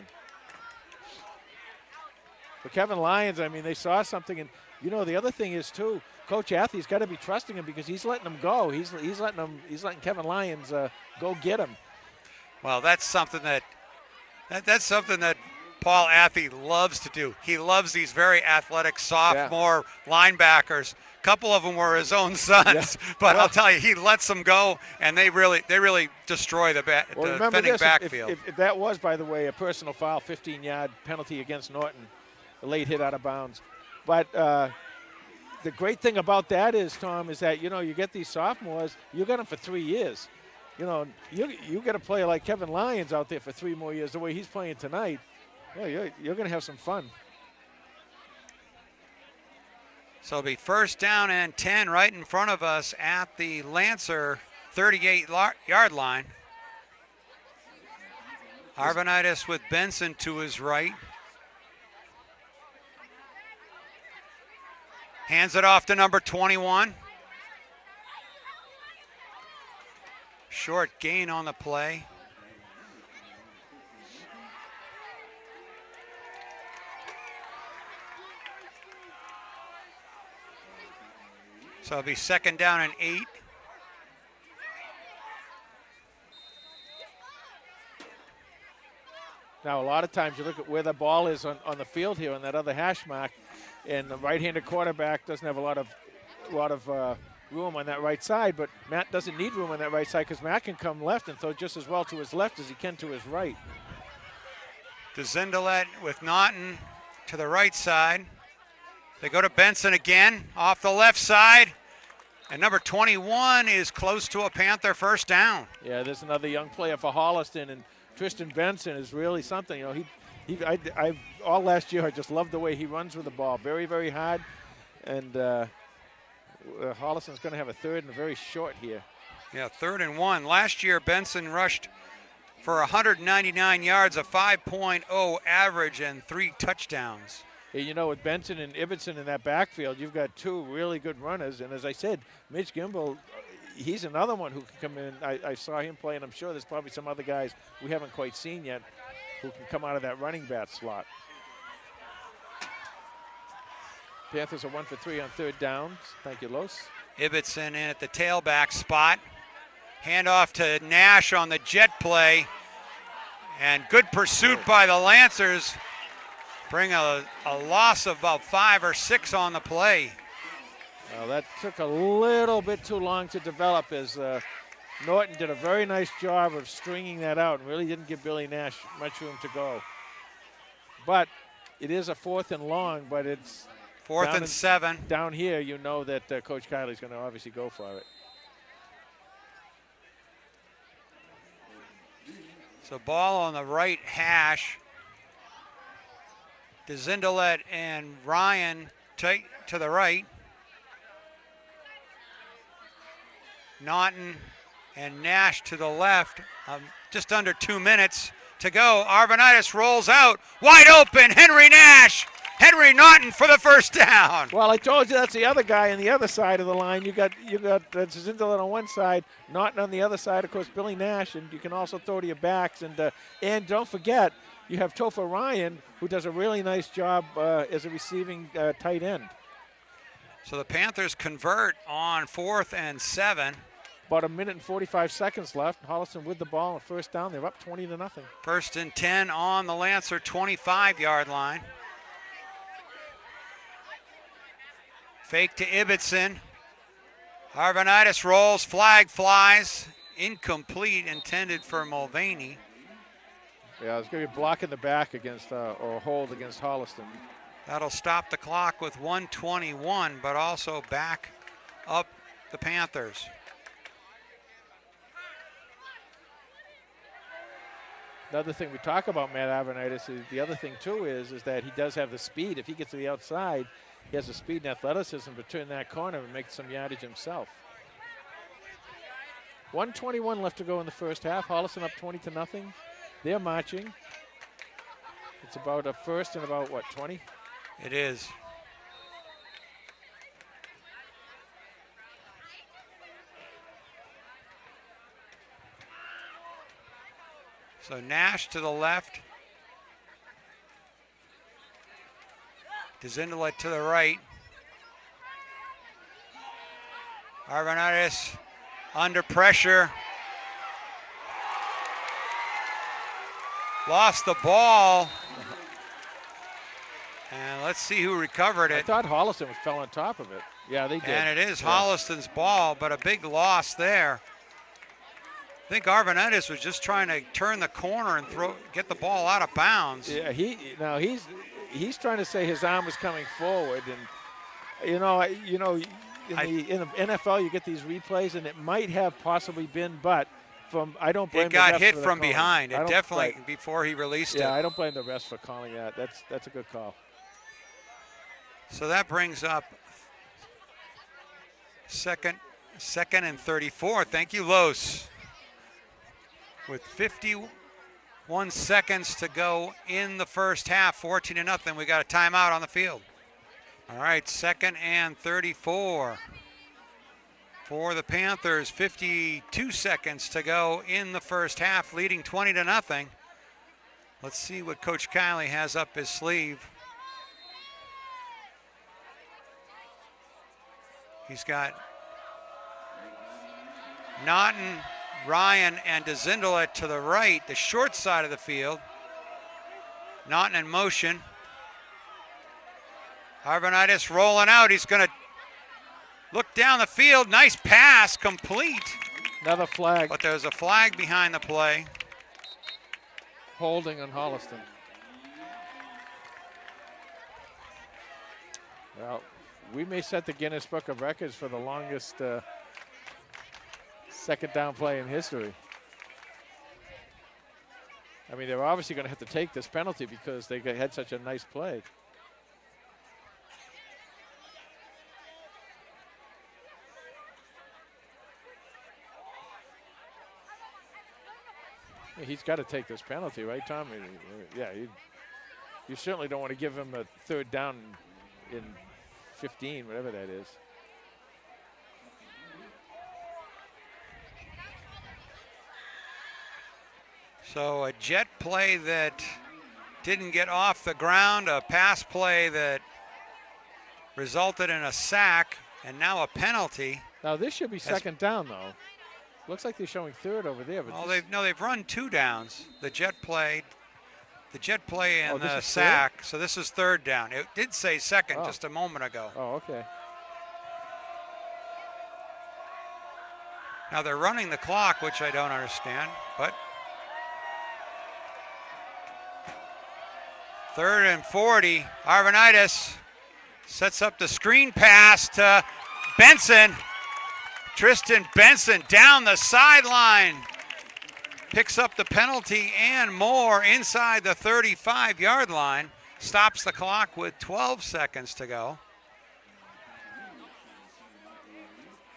Speaker 2: But Kevin Lyons, I mean, they saw something, and you know the other thing is too, Coach Athey's got to be trusting him because he's letting him go. He's letting Kevin Lyons go get him.
Speaker 1: Well, that's something that Paul Athey loves to do. He loves these very athletic sophomore linebackers. A couple of them were his own sons, but I'll tell you, he lets them go, and they really destroy the defending backfield.
Speaker 2: If that was, by the way, a personal foul, 15-yard penalty against Norton, a late hit out of bounds. But the great thing about that is, Tom, is that, you know, you get these sophomores, you got them for 3 years. You know, you get a player like Kevin Lyons out there for 3 more years, the way he's playing tonight. Well, you're going to have some fun.
Speaker 1: So it'll be 1st down and 10 right in front of us at the Lancer 38-yard line. Arvanitis with Benson to his right. Hands it off to number 21. Short gain on the play. So it'll be 2nd down and 8.
Speaker 2: Now, a lot of times you look at where the ball is on the field here on that other hash mark, and the right-handed quarterback doesn't have a lot of room on that right side, but Matt doesn't need room on that right side because Matt can come left and throw just as well to his left as he can to his right.
Speaker 1: DeZindelet with Norton to the right side. They go to Benson again off the left side. And number 21 is close to a Panther 1st down.
Speaker 2: Yeah, there's another young player for Holliston, and Tristan Benson is really something. You know, I all last year I just loved the way he runs with the ball, very, very hard. And Holliston's going to have a 3rd and very short here.
Speaker 1: Yeah, 3rd and 1. Last year Benson rushed for 199 yards, a 5.0 average, and 3 touchdowns.
Speaker 2: You know, with Benson and Ibbotson in that backfield, you've got 2 really good runners. And as I said, Mitch Gimbel, he's another one who can come in. I saw him play, and I'm sure there's probably some other guys we haven't quite seen yet who can come out of that running back slot. Panthers are 1 for 3 on 3rd downs. Thank you, Los.
Speaker 1: Ibbotson in at the tailback spot. Handoff to Nash on the jet play. And good pursuit by the Lancers. Bring a loss of about 5 or 6 on the play.
Speaker 2: Well, that took a little bit too long to develop as Norton did a very nice job of stringing that out and really didn't give Billy Nash much room to go. But it is a 4th and long, but it's
Speaker 1: 4th and 7.
Speaker 2: Down here, you know that Coach Kiley's going to obviously go for it.
Speaker 1: So ball on the right hash. DeZindelet and Ryan take to the right. Norton and Nash to the left. Just under 2 minutes to go. Arvanitis rolls out. Wide open. Henry Nash. Henry Norton for the 1st down.
Speaker 2: Well, I told you that's the other guy on the other side of the line. You got DeZindelet on one side, Norton on the other side. Of course, Billy Nash, and you can also throw to your backs. And don't forget, you have Topher Ryan, who does a really nice job as a receiving tight end.
Speaker 1: So the Panthers convert on 4th and 7.
Speaker 2: About 1 minute and 45 seconds left. Holliston with the ball on 1st down. They're up 20-0.
Speaker 1: 1st and 10 on the Lancer 25-yard line. Fake to Ibbotson. Arvanitis rolls, flag flies. Incomplete, intended for Mulvaney.
Speaker 2: Yeah, it's going to be a block in the back against, or a hold against Holliston.
Speaker 1: That'll stop the clock with 1:21, but also back up the Panthers.
Speaker 2: Another thing we talk about Matt Arvanitis is the other thing too is that he does have the speed. If he gets to the outside, he has the speed and athleticism to turn that corner and make some yardage himself. 1:21 left to go in the 1st half. Holliston up 20-0. They're marching. It's about a 1st and about, what, 20?
Speaker 1: It is. So Nash to the left. Dzindula to the right. Arvanitis under pressure. Lost the ball. And let's see who recovered it.
Speaker 2: I thought Holliston fell on top of it. Yeah, they did.
Speaker 1: And it is Holliston's ball, but a big loss there. I think Arvanitis was just trying to turn the corner and get the ball out of bounds.
Speaker 2: Yeah, he's trying to say his arm was coming forward, and in the NFL you get these replays, and it might have possibly been, but I don't blame.
Speaker 1: It got
Speaker 2: the refs
Speaker 1: hit
Speaker 2: for
Speaker 1: from
Speaker 2: calling.
Speaker 1: behind. It definitely before he released it.
Speaker 2: Yeah, I don't blame the refs for calling that. That's a good call.
Speaker 1: So that brings up second and 34. Thank you, Los. With 51 seconds to go in the first half, 14-0. We got a timeout on the field. All right, second and 34 for the Panthers. 52 seconds to go in the first half, leading 20-0. Let's see what Coach Kiley has up his sleeve. He's got Norton, Ryan, and Dzindula to the right, the short side of the field. Norton in motion. Arvanitis rolling out. He's going to look down the field. Nice pass, complete.
Speaker 2: Another flag.
Speaker 1: But there's a flag behind the play.
Speaker 2: Holding on Holliston. Well, we may set the Guinness Book of Records for the longest second down play in history. I mean, they're obviously going to have to take this penalty because they had such a nice play. He's got to take this penalty, right, Tom? Yeah, you certainly don't want to give him a third down in 15, whatever that is.
Speaker 1: So a jet play that didn't get off the ground, a pass play that resulted in a sack, and now a penalty.
Speaker 2: Now this should be second down, though. Looks like they're showing third over there. But
Speaker 1: they've run two downs. The jet play and the sack. So this is third down. It did say second just a moment ago.
Speaker 2: Oh, okay.
Speaker 1: Now they're running the clock, which I don't understand, but third and 40. Arvanitis sets up the screen pass to Benson. Tristan Benson down the sideline. Picks up the penalty and more inside the 35-yard line. Stops the clock with 12 seconds to go.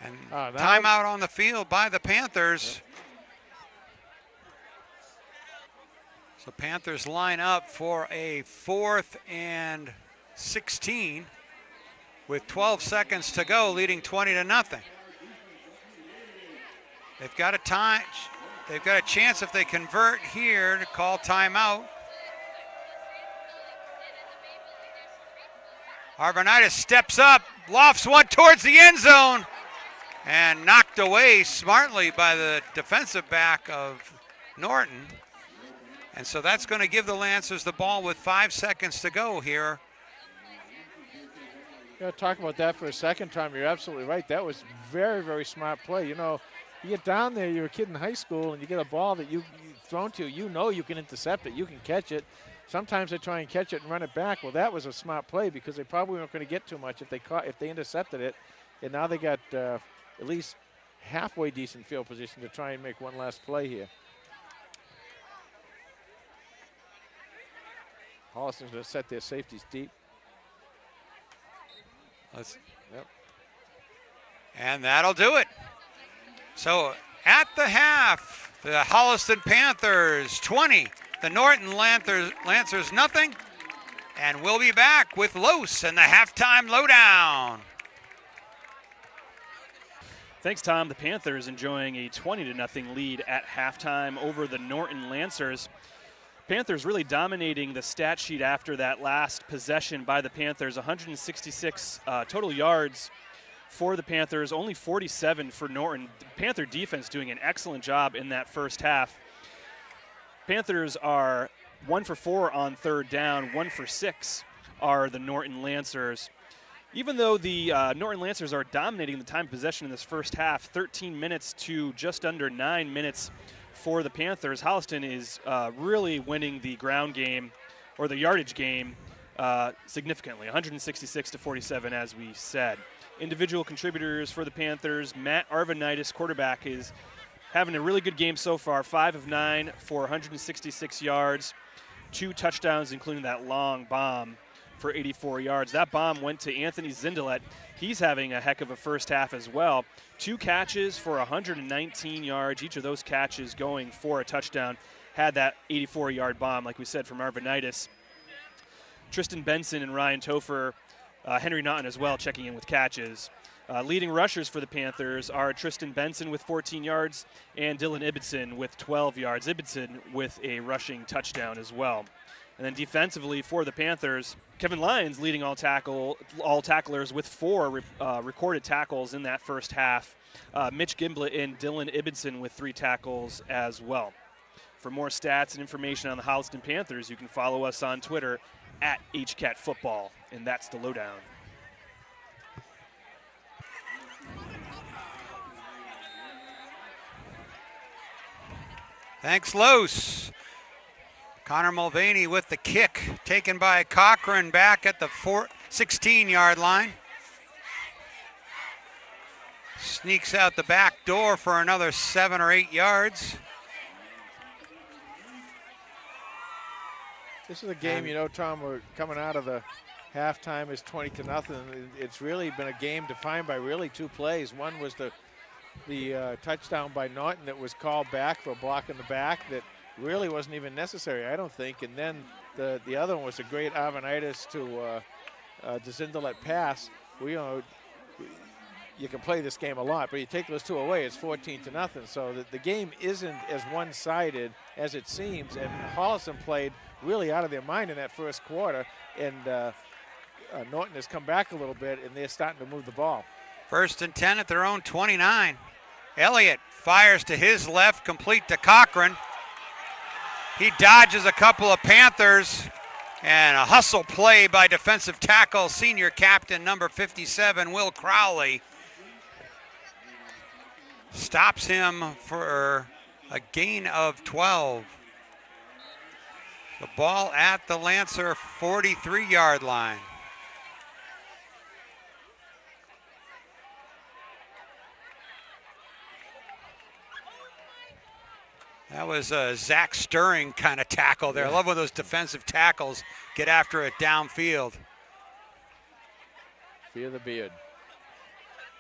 Speaker 1: And timeout on the field by the Panthers. So Panthers line up for a 4th and 16 with 12 seconds to go, leading 20-0. They've got a chance if they convert here to call timeout. Arvanitis steps up, lofts one towards the end zone, and knocked away smartly by the defensive back of Norton. And so that's going to give the Lancers the ball with 5 seconds to go here.
Speaker 2: Talk about that for a second, Tom. You're absolutely right. That was very, very smart play. You know, you get down there, you're a kid in high school, and you get a ball that you thrown to you know you can intercept it, you can catch it. Sometimes they try and catch it and run it back. Well, that was a smart play because they probably weren't going to get too much if they intercepted it. And now they got at least halfway decent field position to try and make one last play here. Holliston's going to set their safeties deep.
Speaker 1: And that'll do it. So at the half, the Holliston Panthers 20, the Norton Lancers nothing. And we'll be back with Los and the halftime lowdown.
Speaker 3: Thanks, Tom. The Panthers enjoying a 20-0 lead at halftime over the Norton Lancers. Panthers really dominating the stat sheet after that last possession by the Panthers. 166 total yards for the Panthers, only 47 for Norton. The Panther defense doing an excellent job in that first half. Panthers are 1 for 4 on third down, 1 for 6 are the Norton Lancers. Even though the Norton Lancers are dominating the time of possession in this first half, 13 minutes to just under 9 minutes for the Panthers, Holliston is really winning the ground game, or the yardage game, significantly, 166 to 47, as we said. Individual contributors for the Panthers, Matt Arvanitis, quarterback, is having a really good game so far, 5 of 9 for 166 yards, 2 touchdowns, including that long bomb for 84 yards. That bomb went to Anthony Zindelet. He's having a heck of a first half as well. 2 catches for 119 yards, each of those catches going for a touchdown. Had that 84-yard bomb, like we said, from Arvanitis. Tristan Benson and Ryan Topher, Henry Naughton as well, checking in with catches. Leading rushers for the Panthers are Tristan Benson with 14 yards and Dylan Ibbotson with 12 yards. Ibbotson with a rushing touchdown as well. And then defensively for the Panthers, Kevin Lyons leading all tacklers with 4 recorded tackles in that first half. Mitch Gimblett and Dylan Ibbotson with 3 tackles as well. For more stats and information on the Holliston Panthers, you can follow us on Twitter at HCatFootball, and that's the lowdown.
Speaker 1: Thanks, Los. Connor Mulvaney with the kick, taken by Cochran back at the 16-yard line. Sneaks out the back door for another 7 or 8 yards.
Speaker 2: This is a game, Tom, we're coming out of the halftime is 20-0. It's really been a game defined by really 2 plays. One was the touchdown by Norton that was called back for a block in the back that really wasn't even necessary, I don't think. And then the other one was a great Arvanitis to Zindelet pass. You can play this game a lot, but you take those 2 away, it's 14-0. So the game isn't as one-sided as it seems. And Holliston played really out of their mind in that first quarter. And Norton has come back a little bit, and they're starting to move the ball. 1st and 10
Speaker 1: at their own 29. Elliott fires to his left, complete to Cochran. He dodges a couple of Panthers, and a hustle play by defensive tackle, senior captain number 57, Will Crowley. Stops him for a gain of 12. The ball at the Lancer 43-yard line. That was a Zach Stirring kind of tackle there. I love when those defensive tackles get after it downfield.
Speaker 2: Fear the beard.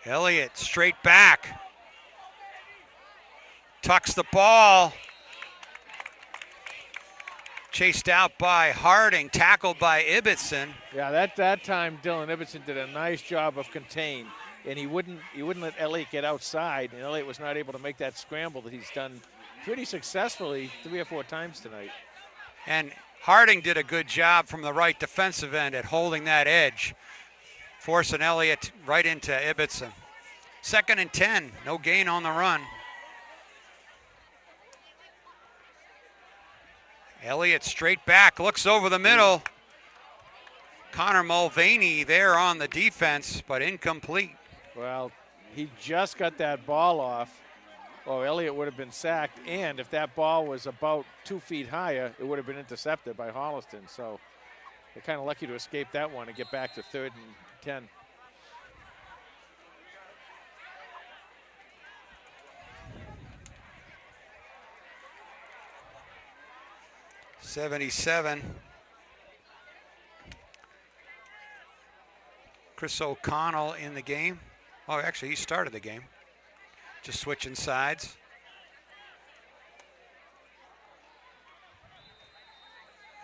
Speaker 1: Elliott straight back. Tucks the ball. Chased out by Harding, tackled by Ibbotson.
Speaker 2: Yeah, that time Dylan Ibbotson did a nice job of contain, and he wouldn't let Elliott get outside, and Elliott was not able to make that scramble that he's done pretty successfully 3 or 4 times tonight.
Speaker 1: And Harding did a good job from the right defensive end at holding that edge, forcing Elliott right into Ibbotson. 2nd and 10, no gain on the run. Elliott straight back, looks over the middle. Connor Mulvaney there on the defense, but incomplete.
Speaker 2: Well, he just got that ball off. Oh, Elliott would have been sacked, and if that ball was about 2 feet higher, it would have been intercepted by Holliston. So they're kind of lucky to escape that one and get back to 3rd and 10.
Speaker 1: '77. Chris O'Connell in the game. Oh, actually, he started the game. Just switching sides.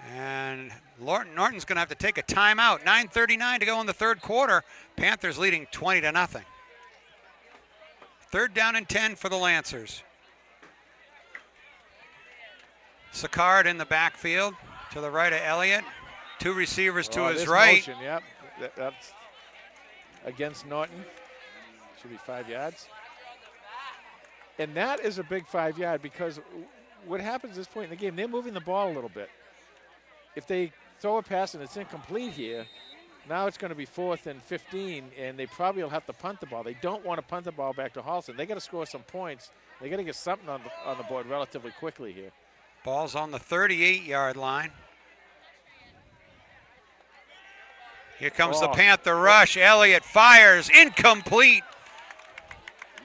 Speaker 1: And Norton's going to have to take a timeout. 9:39 to go in the 3rd quarter. Panthers leading 20-0. Third down and 10 for the Lancers. Sicard in the backfield to the right of Elliott. Two receivers to his right.
Speaker 2: Motion, yep. That's against Norton. Should be 5 yards. And that is a big 5 yard because what happens at this point in the game, they're moving the ball a little bit. If they throw a pass and it's incomplete here, now it's going to be 4th and 15, and they probably will have to punt the ball. They don't want to punt the ball back to Holliston. They got to score some points. They got to get something on the board relatively quickly here.
Speaker 1: Ball's on the 38-yard line. Here comes the Panther rush. Elliott fires, incomplete.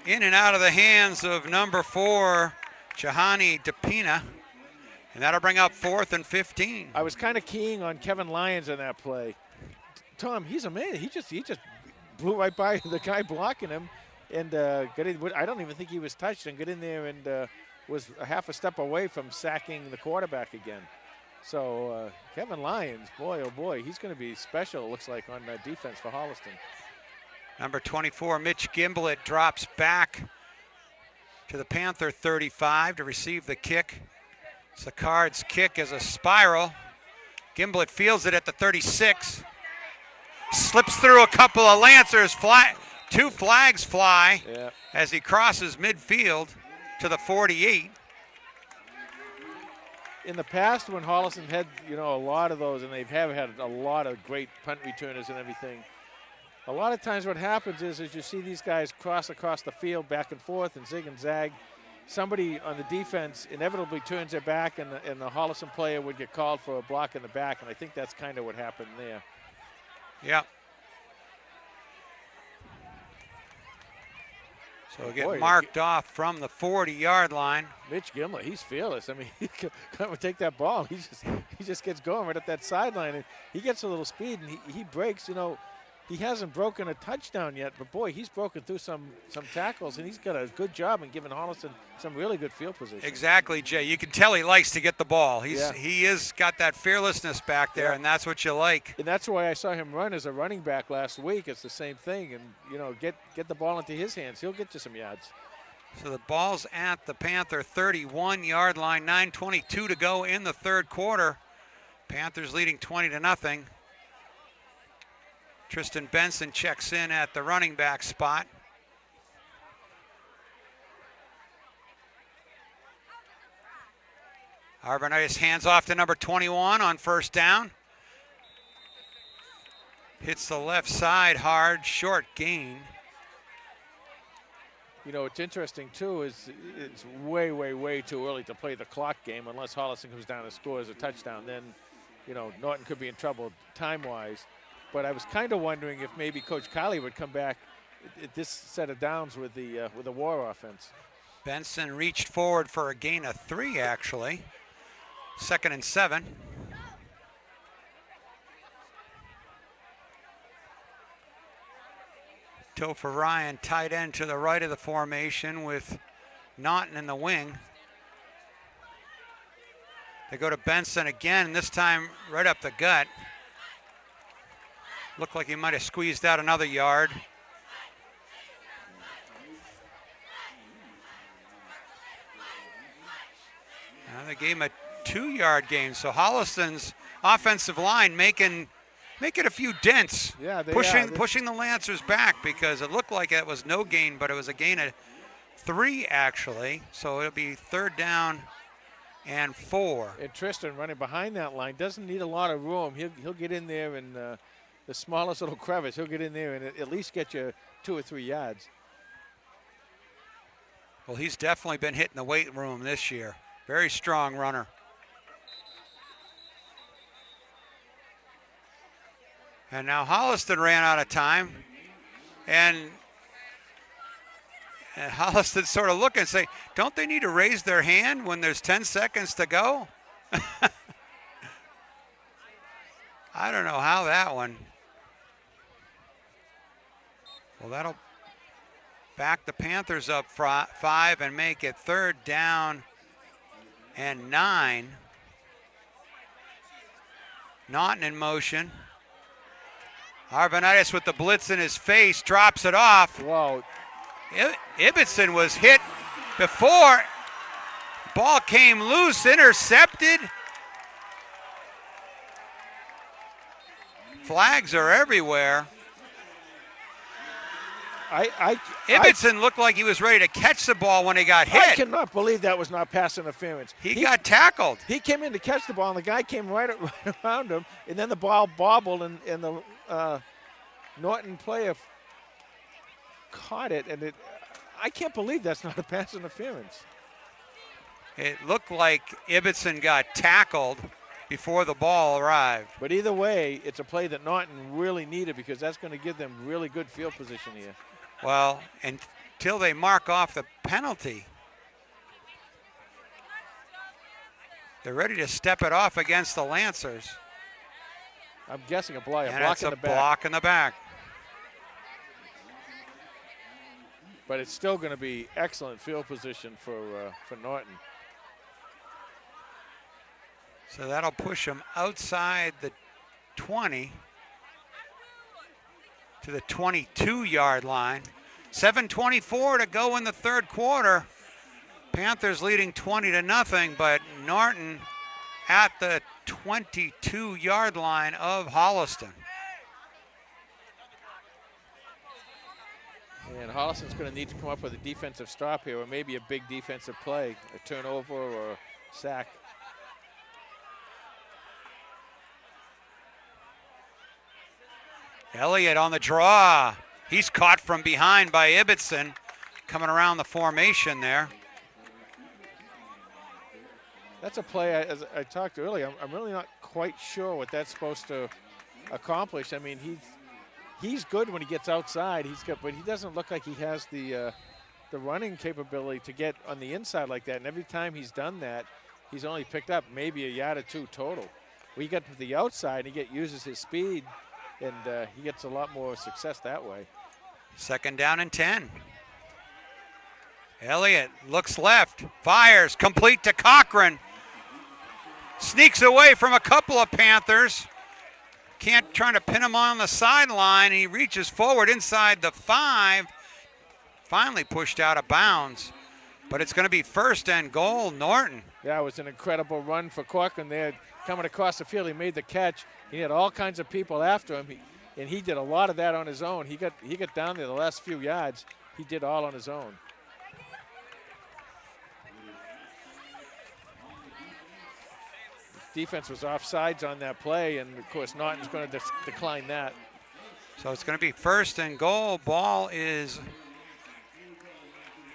Speaker 1: In and out of the hands of number 4, Jahani DePina. And that'll bring up 4th and 15.
Speaker 2: I was kind of keying on Kevin Lyons in that play. Tom, he's amazing. He just blew right by the guy blocking him and got in. I don't even think he was touched and got in there and was a half a step away from sacking the quarterback again. So Kevin Lyons, boy, oh boy, he's going to be special, it looks like, on defense for Holliston.
Speaker 1: Number 24, Mitch Gimblett, drops back to the Panther 35 to receive the kick. Sicard's kick is a spiral. Gimblett fields it at the 36. Slips through a couple of Lancers. Two flags fly as he crosses midfield to the 48.
Speaker 2: In the past, when Holliston had, a lot of those, and they have had a lot of great punt returners and everything, a lot of times what happens is you see these guys cross across the field back and forth and zig and zag. Somebody on the defense inevitably turns their back, and the Holliston player would get called for a block in the back, and I think that's kind of what happened there.
Speaker 1: Yeah. So we'll get marked off from the 40-yard line.
Speaker 2: Mitch Gimblett, he's fearless. I mean, he can come and take that ball. He just gets going right at that sideline, and he gets a little speed, and he breaks. He hasn't broken a touchdown yet, but boy, he's broken through some tackles, and he's got a good job in giving Holliston some really good field position.
Speaker 1: Exactly, Jay. You can tell he likes to get the ball. He is got that fearlessness back there, and that's what you like.
Speaker 2: And that's why I saw him run as a running back last week. It's the same thing, and get the ball into his hands. He'll get you some yards.
Speaker 1: So the ball's at the Panther 31-yard line. 9:22 to go in the third quarter. Panthers leading 20-0. Tristan Benson checks in at the running back spot. Arvanitis hands off to number 21 on first down. Hits the left side hard, short gain.
Speaker 2: What's interesting, too, is it's way, way, way too early to play the clock game unless Holliston comes down and scores a touchdown. Then, Norton could be in trouble time-wise. But I was kind of wondering if maybe Coach Kiley would come back at this set of downs with the War offense.
Speaker 1: Benson reached forward for a gain of 3, actually. 2nd and 7. Topher Ryan, tight end to the right of the formation with Norton in the wing. They go to Benson again, this time right up the gut. Looked like he might have squeezed out another yard. Now they gave him a 2-yard gain. So Holliston's offensive line making a few dents.
Speaker 2: Yeah,
Speaker 1: pushing the Lancers back because it looked like it was no gain, but it was a gain of 3 actually. So it'll be 3rd down and 4.
Speaker 2: And Tristan running behind that line doesn't need a lot of room. He'll get in there and the smallest little crevice, he'll get in there and at least get you 2 or 3 yards.
Speaker 1: Well, he's definitely been hitting the weight room this year. Very strong runner. And now Holliston ran out of time. And Holliston's sort of looking and say, don't they need to raise their hand when there's 10 seconds to go? I don't know how that one. Well, that'll back the Panthers up 5 and make it 3rd down and 9. Norton in motion. Arvanitis with the blitz in his face, drops it off.
Speaker 2: Whoa.
Speaker 1: Ibbotson was hit before. Ball came loose, intercepted. Flags are everywhere. Ibbotson looked like he was ready to catch the ball when he got hit.
Speaker 2: I cannot believe that was not pass interference.
Speaker 1: He got tackled.
Speaker 2: He came in to catch the ball, and the guy came right around him, and then the ball bobbled, and the Norton player caught it, and I can't believe that's not a pass interference.
Speaker 1: It looked like Ibbotson got tackled before the ball arrived.
Speaker 2: But either way, it's a play that Norton really needed because that's going to give them really good field position here.
Speaker 1: Well, until they mark off the penalty. They're ready to step it off against the Lancers.
Speaker 2: I'm guessing a block in the back.
Speaker 1: And it's a block in the back.
Speaker 2: But it's still going to be excellent field position for Norton.
Speaker 1: So that'll push them outside the 20 to the 22-yard line. 7:24 to go in the third quarter. Panthers leading 20-0, but Norton at the 22-yard line of Holliston.
Speaker 2: And Holliston's going to need to come up with a defensive stop here, or maybe a big defensive play, a turnover or a sack.
Speaker 1: Elliott on the draw. He's caught from behind by Ibbotson, coming around the formation there.
Speaker 2: That's a play, as I talked earlier, I'm really not quite sure what that's supposed to accomplish. I mean, he's good when he gets outside. But he doesn't look like he has the running capability to get on the inside like that. And every time he's done that, he's only picked up maybe a yard or two total. When he gets to the outside, he uses his speed, and he gets a lot more success that way.
Speaker 1: 2nd down and 10. Elliott looks left, fires, complete to Cochran. Sneaks away from a couple of Panthers. Trying to pin him on the sideline. He reaches forward inside the 5. Finally pushed out of bounds. But it's going to be 1st and goal, Norton.
Speaker 2: Yeah, it was an incredible run for Cochran there. Coming across the field, he made the catch. He had all kinds of people after him, and he did a lot of that on his own. He got down there the last few yards. He did all on his own. Defense was offsides on that play, and of course Norton's going to decline that.
Speaker 1: So it's going to be 1st and goal. Ball is,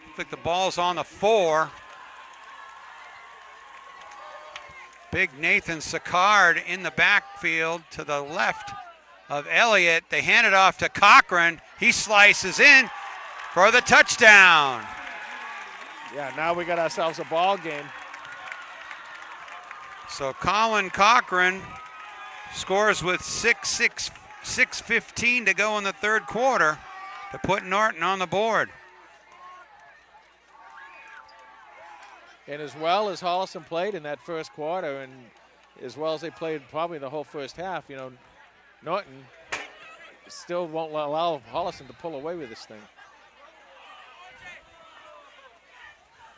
Speaker 1: looks like the ball's on the 4. Big Nathan Sicard in the backfield to the left of Elliott. They hand it off to Cochran. He slices in for the touchdown.
Speaker 2: Yeah, now we got ourselves a ball game.
Speaker 1: So Colin Cochran scores with 6:15 to go in the third quarter to put Norton on the board.
Speaker 2: And as well as Holliston played in that first quarter, and as well as they played probably the whole first half, Norton still won't allow Holliston to pull away with this thing.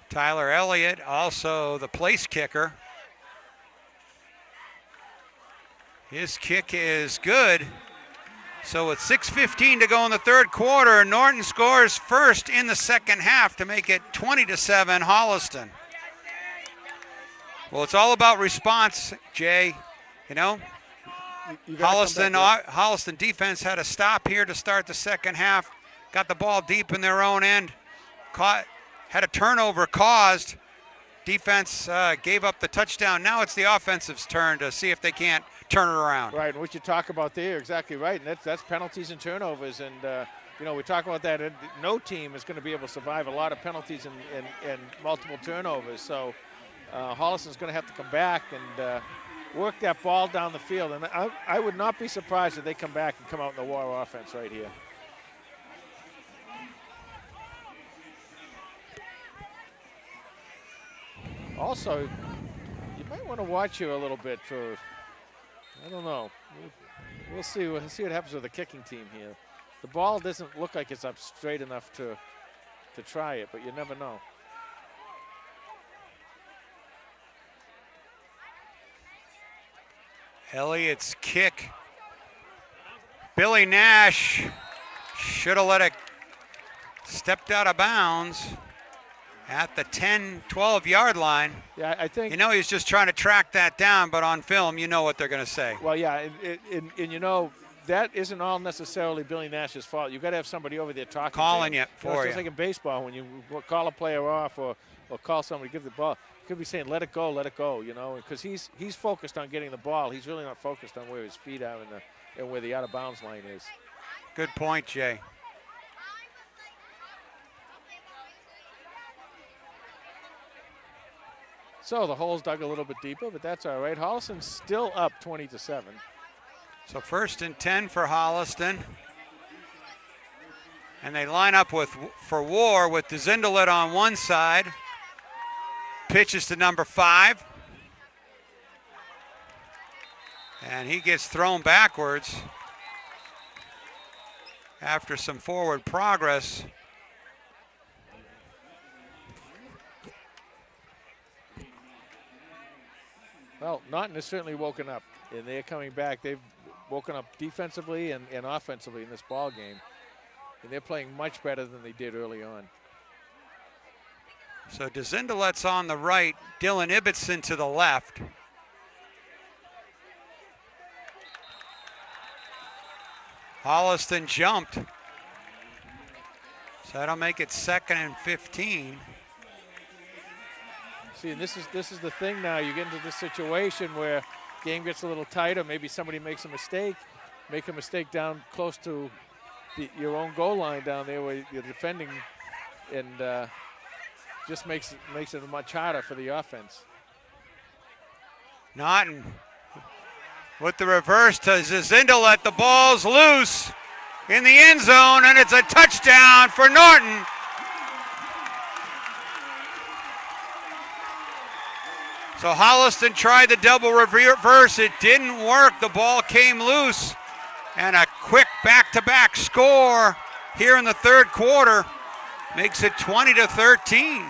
Speaker 1: Tyler Elliott, also the place kicker. His kick is good. So with 6:15 to go in the third quarter, Norton scores first in the second half to make it 20-7 Holliston. Well, it's all about response, Jay. Holliston defense had a stop here to start the second half. Got the ball deep in their own end. Had a turnover caused. Defense gave up the touchdown. Now it's the offensive's turn to see if they can't turn it around.
Speaker 2: Right, and what you talk about there, exactly right. And that's penalties and turnovers. And, we talk about that. No team is going to be able to survive a lot of penalties and multiple turnovers. So Holliston's going to have to come back and work that ball down the field. And I would not be surprised if they come back and come out in the war offense right here. Also, you might want to watch here a little bit for, I don't know. We'll see. We'll see what happens with the kicking team here. The ball doesn't look like it's up straight enough to to try it, but you never know.
Speaker 1: Elliott's kick. Billy Nash should have let it stepped out of bounds at the 10, 12-yard line.
Speaker 2: Yeah, I think.
Speaker 1: You know, he's just trying to track that down, but on film, you know what they're going to say.
Speaker 2: Well, yeah, and you know, that isn't all necessarily Billy Nash's fault. You've got to have somebody over there talking
Speaker 1: Calling
Speaker 2: to
Speaker 1: you for you.
Speaker 2: It's just like in baseball when you call a player off or call somebody, give the ball. You could be saying, let it go, you know, because he's focused on getting the ball. He's really not focused on where his feet are and where the out-of-bounds line is.
Speaker 1: Good point, Jay.
Speaker 2: So the hole's dug a little bit deeper, but that's all right. Holliston's still up 20-7.
Speaker 1: So 1st and 10 for Holliston. And they line up for War with DeZindelet on one side. Pitches to number 5. And he gets thrown backwards after some forward progress.
Speaker 2: Well, Norton has certainly woken up, and they're coming back. They've woken up defensively and offensively in this ball game, and they're playing much better than they did early on.
Speaker 1: So DeZindelet's on the right, Dylan Ibbotson to the left. Holliston jumped. So that'll make it 2nd and 15.
Speaker 2: See, and this is the thing now. You get into this situation where game gets a little tighter. Maybe somebody makes a mistake down close to your own goal line down there where you're defending, and just makes it much harder for the offense.
Speaker 1: Norton with the reverse to DeZindelet. The ball's loose in the end zone, and it's a touchdown for Norton. So Holliston tried the double reverse. It didn't work. The ball came loose. And a quick back-to-back score here in the 3rd quarter makes it 20-13.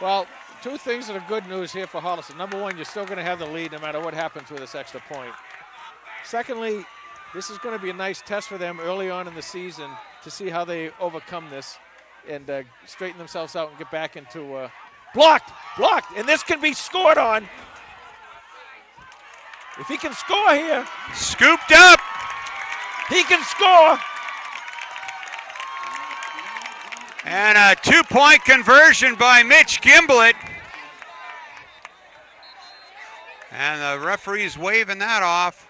Speaker 2: Well, 2 things that are good news here for Holliston. Number 1, you're still going to have the lead no matter what happens with this extra point. Secondly, this is going to be a nice test for them early on in the season to see how they overcome this and straighten themselves out and get back into blocked, and this can be scored on. If he can score here.
Speaker 1: Scooped up.
Speaker 2: He can score.
Speaker 1: And a 2-point conversion by Mitch Gimblett. And the referee's waving that off.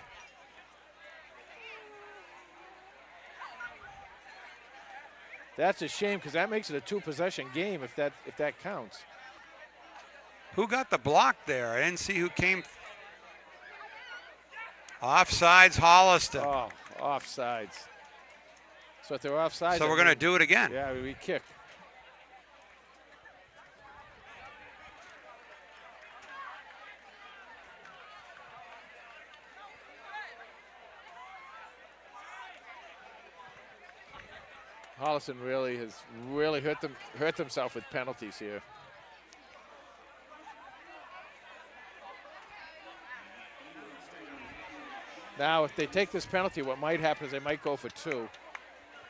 Speaker 2: That's a shame because that makes it a 2-possession game if that counts.
Speaker 1: Who got the block there? I didn't see who came. Offsides, Holliston.
Speaker 2: Oh, offsides. So if they're offsides.
Speaker 1: So we're going to do it again.
Speaker 2: Yeah, we kick. Holliston really has hurt themselves with penalties here. Now, if they take this penalty, what might happen is they might go for 2.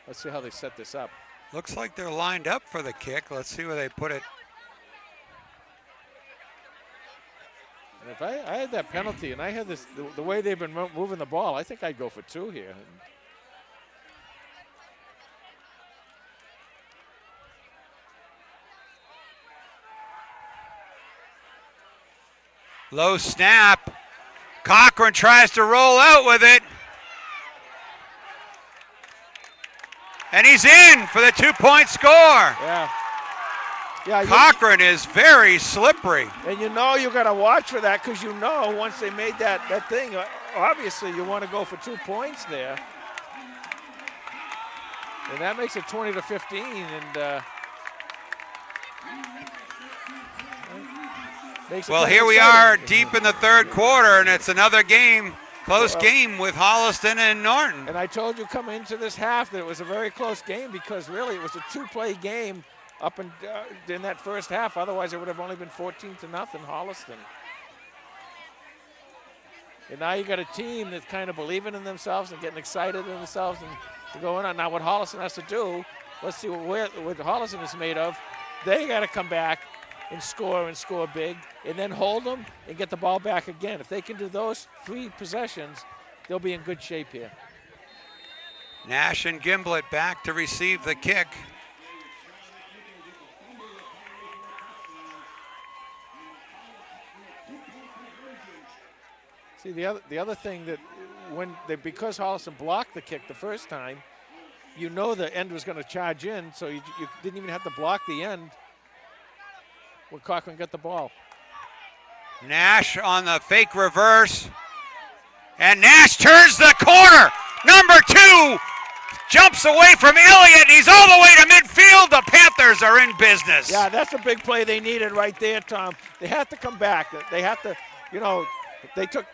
Speaker 2: Let's see how they set this up.
Speaker 1: Looks like they're lined up for the kick. Let's see where they put it.
Speaker 2: And if I had that penalty and I had this, the way they've been moving the ball, I think I'd go for 2 here.
Speaker 1: Low snap. Cochran tries to roll out with it. And he's in for the 2-point score.
Speaker 2: Yeah. Yeah.
Speaker 1: Cochran is very slippery.
Speaker 2: And you know you got to watch for that because you know once they made that thing, obviously you want to go for 2 points there. And that makes it 20-15. And
Speaker 1: well, here we are deep in the 3rd quarter, and it's another game Close game with Holliston and Norton.
Speaker 2: And I told you coming into this half that it was a very close game because really it was a two-play game up in that first half. Otherwise, it would have only been 14-0 Holliston. And now you got a team that's kind of believing in themselves and getting excited in themselves and going on. Now what Holliston has to do, let's see what Holliston is made of. They got to come back and score big, and then hold them and get the ball back again. If they can do those 3 possessions, they'll be in good shape here.
Speaker 1: Nash and Gimblett back to receive the kick.
Speaker 2: See, the other thing that because Holliston blocked the kick the first time, you know the end was going to charge in, so you didn't even have to block the end when Cochran got the ball.
Speaker 1: Nash on the fake reverse. And Nash turns the corner. Number 2 jumps away from Elliott. He's all the way to midfield. The Panthers are in business.
Speaker 2: Yeah, that's a big play they needed right there, Tom. They had to come back. They have to,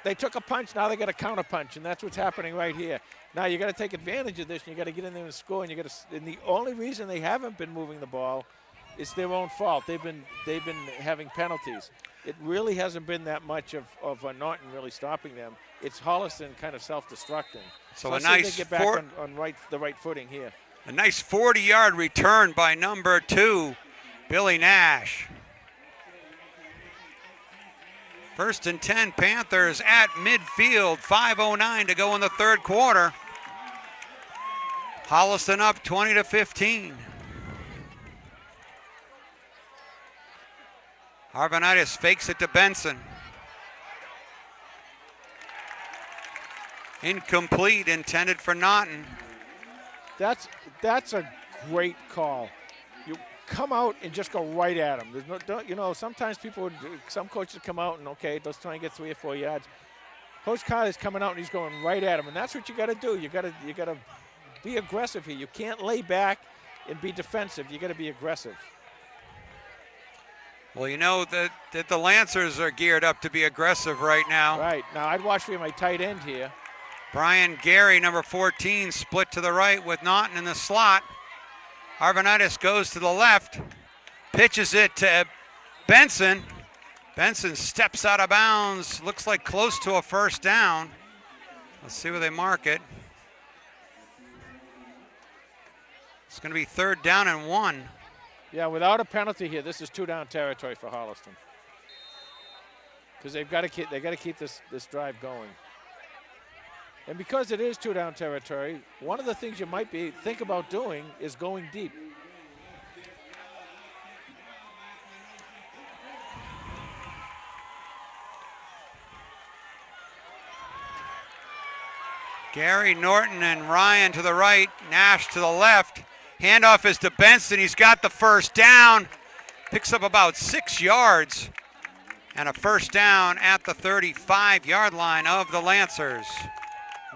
Speaker 2: they took a punch. Now they got a counter punch, and that's what's happening right here. Now you got to take advantage of this, and you got to get in there and score. And and the only reason they haven't been moving the ball is their own fault. They've been having penalties. It really hasn't been that much of Norton really stopping them. It's Holliston kind of self-destructing.
Speaker 1: So
Speaker 2: let's
Speaker 1: a nice
Speaker 2: see if they get back on the right footing here.
Speaker 1: A nice 40-yard return by number 2, Billy Nash. 1st and 10, Panthers at midfield. 5:09 to go in the third quarter. Holliston up 20-15. Arvanitis fakes it to Benson. Incomplete, intended for Norton.
Speaker 2: That's a great call. You come out and just go right at him. There's no, sometimes some coaches come out and okay, let's try and get 3 or 4 yards. Coach Carter's coming out and he's going right at him, and that's what you got to do. You got to be aggressive here. You can't lay back and be defensive. You got to be aggressive.
Speaker 1: Well, you know that the Lancers are geared up to be aggressive right now.
Speaker 2: Right. Now I'd watch for my tight end here.
Speaker 1: Brian Gary, number 14, split to the right with Norton in the slot. Arvanitis goes to the left, pitches it to Benson. Benson steps out of bounds, looks like close to a first down. Let's see where they mark it. It's going to be 3rd down and 1.
Speaker 2: Yeah, without a penalty here, this is 2-down territory for Holliston. Because they got to keep this drive going. And because it is 2-down territory, one of the things you might think about doing is going deep.
Speaker 1: Gary, Norton, and Ryan to the right, Nash to the left. Handoff is to Benson. He's got the first down. Picks up about 6 yards. And a first down at the 35-yard line of the Lancers.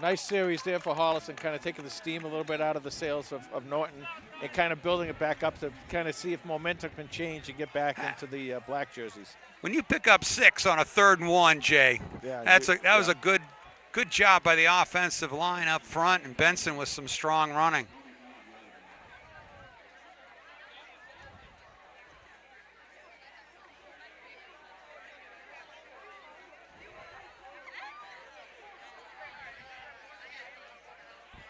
Speaker 2: Nice series there for Holliston, kind of taking the steam a little bit out of the sails of Norton and kind of building it back up to kind of see if momentum can change and get back into the black jerseys.
Speaker 1: When you pick up 6 on a 3rd and 1, Jay, that was a good job by the offensive line up front, and Benson with some strong running.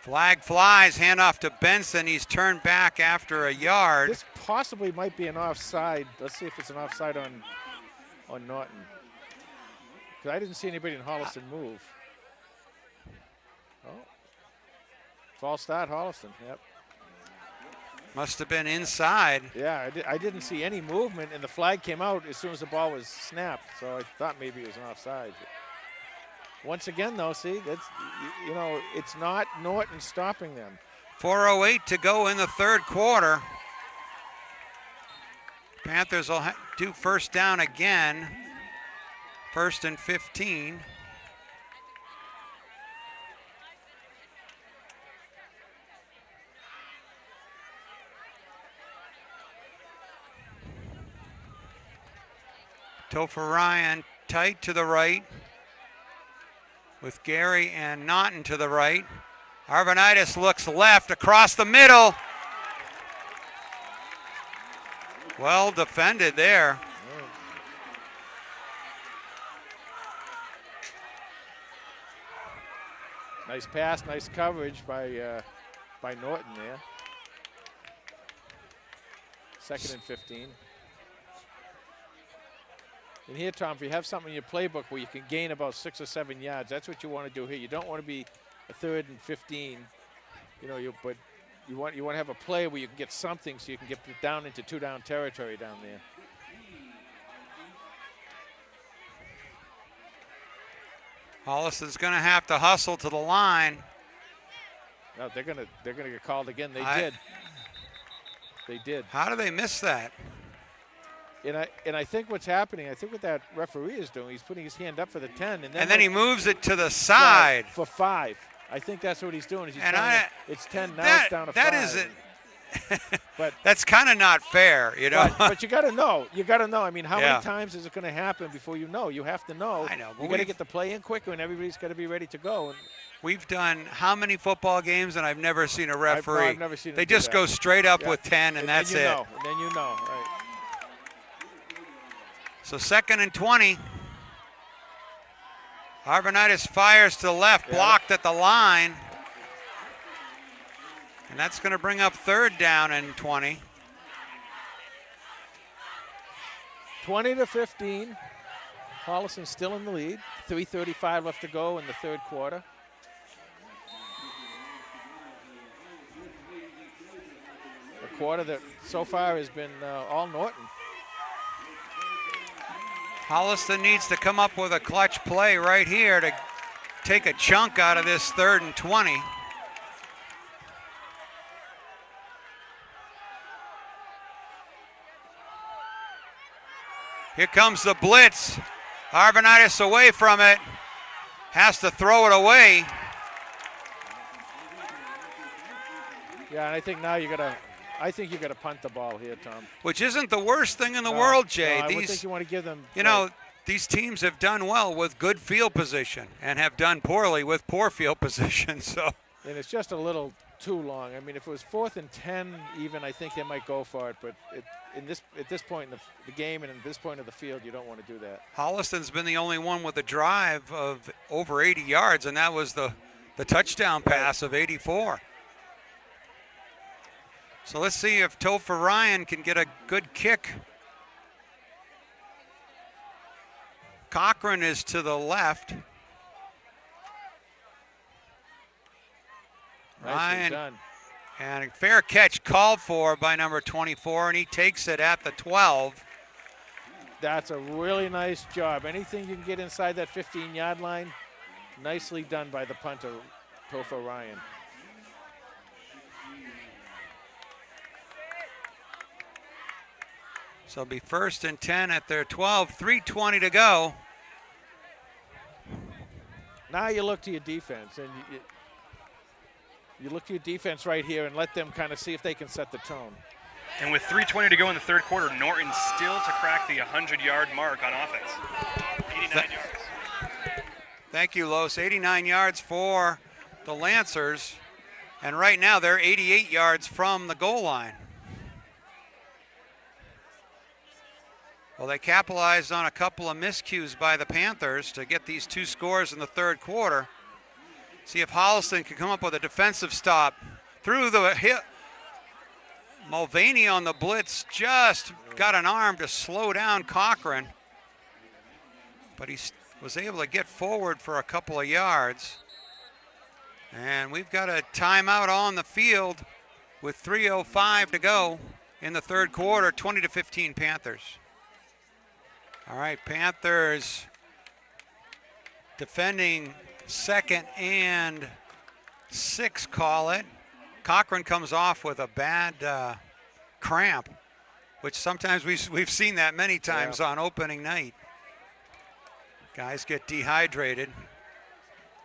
Speaker 1: Flag flies, handoff to Benson. He's turned back after a yard.
Speaker 2: This possibly might be an offside. Let's see if it's an offside on Norton. Because I didn't see anybody in Holliston move. Oh. False start, Holliston, yep.
Speaker 1: Must have been inside.
Speaker 2: Yeah, I didn't see any movement, and the flag came out as soon as the ball was snapped, so I thought maybe it was an offside. Once again, though, see, that's, it's not Norton stopping them.
Speaker 1: 4:08 to go in the third quarter. Panthers will do first down again. 1st and 15. Topher Ryan tight to the right with Gary and Norton to the right. Arvanitis looks left across the middle. Well defended there.
Speaker 2: Nice pass, nice coverage by Norton there. 2nd and 15. And here, Tom, if you have something in your playbook where you can gain about 6 or 7 yards, that's what you want to do here. You don't want to be a 3rd and 15, but you want to have a play where you can get something so you can get down into 2-down territory down there.
Speaker 1: Holliston's going to have to hustle to the line.
Speaker 2: No, they're gonna get called again. They did.
Speaker 1: How do they miss that?
Speaker 2: And I think what's happening, I think what that referee is doing, he's putting his hand up for the 10,
Speaker 1: and then he moves it to the side
Speaker 2: for 5. I think that's what he's doing. It's 10 now. It's down to 5.
Speaker 1: That isn't.
Speaker 2: But
Speaker 1: that's kind of not fair, you know.
Speaker 2: But you got to know. You got to know. I mean, how many times is it going to happen before you know? You have to know.
Speaker 1: I know.
Speaker 2: You got to get the play in quicker, and everybody's got to be ready to go. And
Speaker 1: we've done how many football games, and I've never seen a referee.
Speaker 2: I've never seen.
Speaker 1: They just go straight up with 10, and that's it.
Speaker 2: And then you know, right?
Speaker 1: So 2nd and 20. Arvanitis fires to the left, blocked at the line. And that's going to bring up 3rd down and 20.
Speaker 2: 20-15. Holliston still in the lead. 3:35 left to go in the 3rd quarter. A quarter that so far has been all Norton.
Speaker 1: Holliston needs to come up with a clutch play right here to take a chunk out of this 3rd and 20. Here comes the blitz. Arvanitis away from it. Has to throw it away.
Speaker 2: Yeah, and I think now you got to punt the ball here, Tom.
Speaker 1: Which isn't the worst thing in the world, Jay.
Speaker 2: No, I would think you want to give them.
Speaker 1: These teams have done well with good field position and have done poorly with poor field position. So.
Speaker 2: And it's just a little too long. I mean, if it was 4th and 10 even, I think they might go for it. But at this point in the game and at this point of the field, you don't want to do that.
Speaker 1: Holliston's been the only one with a drive of over 80 yards, and that was the touchdown pass of 84. So let's see if Topher Ryan can get a good kick. Cochran is to the left.
Speaker 2: Nicely done.
Speaker 1: And a fair catch called for by number 24, and he takes it at the 12.
Speaker 2: That's a really nice job. Anything you can get inside that 15-yard line, nicely done by the punter, Topher Ryan.
Speaker 1: So it'll be 1st and 10 at their 12, 3:20 to go.
Speaker 2: Now you look to your defense, and you look to your defense right here and let them kind of see if they can set the tone.
Speaker 3: And with 3:20 to go in the 3rd quarter, Norton still to crack the 100-yard mark on offense. 89 yards.
Speaker 1: Thank you, Los. 89 yards for the Lancers. And right now they're 88 yards from the goal line. Well, they capitalized on a couple of miscues by the Panthers to get these 2 scores in the 3rd quarter. See if Holliston can come up with a defensive stop. Through the hit. Mulvaney on the blitz just got an arm to slow down Cochran. But he was able to get forward for a couple of yards. And we've got a timeout on the field with 3:05 to go in the 3rd quarter, 20-15 Panthers. All right, Panthers defending 2nd and 6, call it. Cochran comes off with a bad cramp, which sometimes we've seen that many times on opening night. Guys get dehydrated.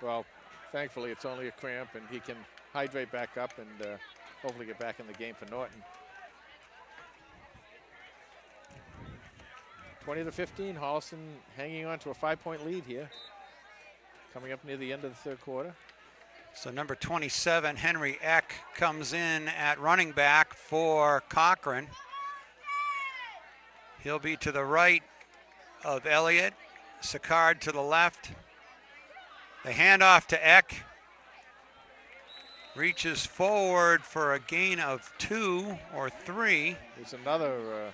Speaker 2: Well, thankfully it's only a cramp, and he can hydrate back up and hopefully get back in the game for Norton. 20-15, Holliston hanging on to a 5-point lead here. Coming up near the end of the third quarter.
Speaker 1: So number 27, Henry Eck, comes in at running back for Cochran. He'll be to the right of Elliott. Sicard to the left. The handoff to Eck. Reaches forward for a gain of 2 or 3.
Speaker 2: There's another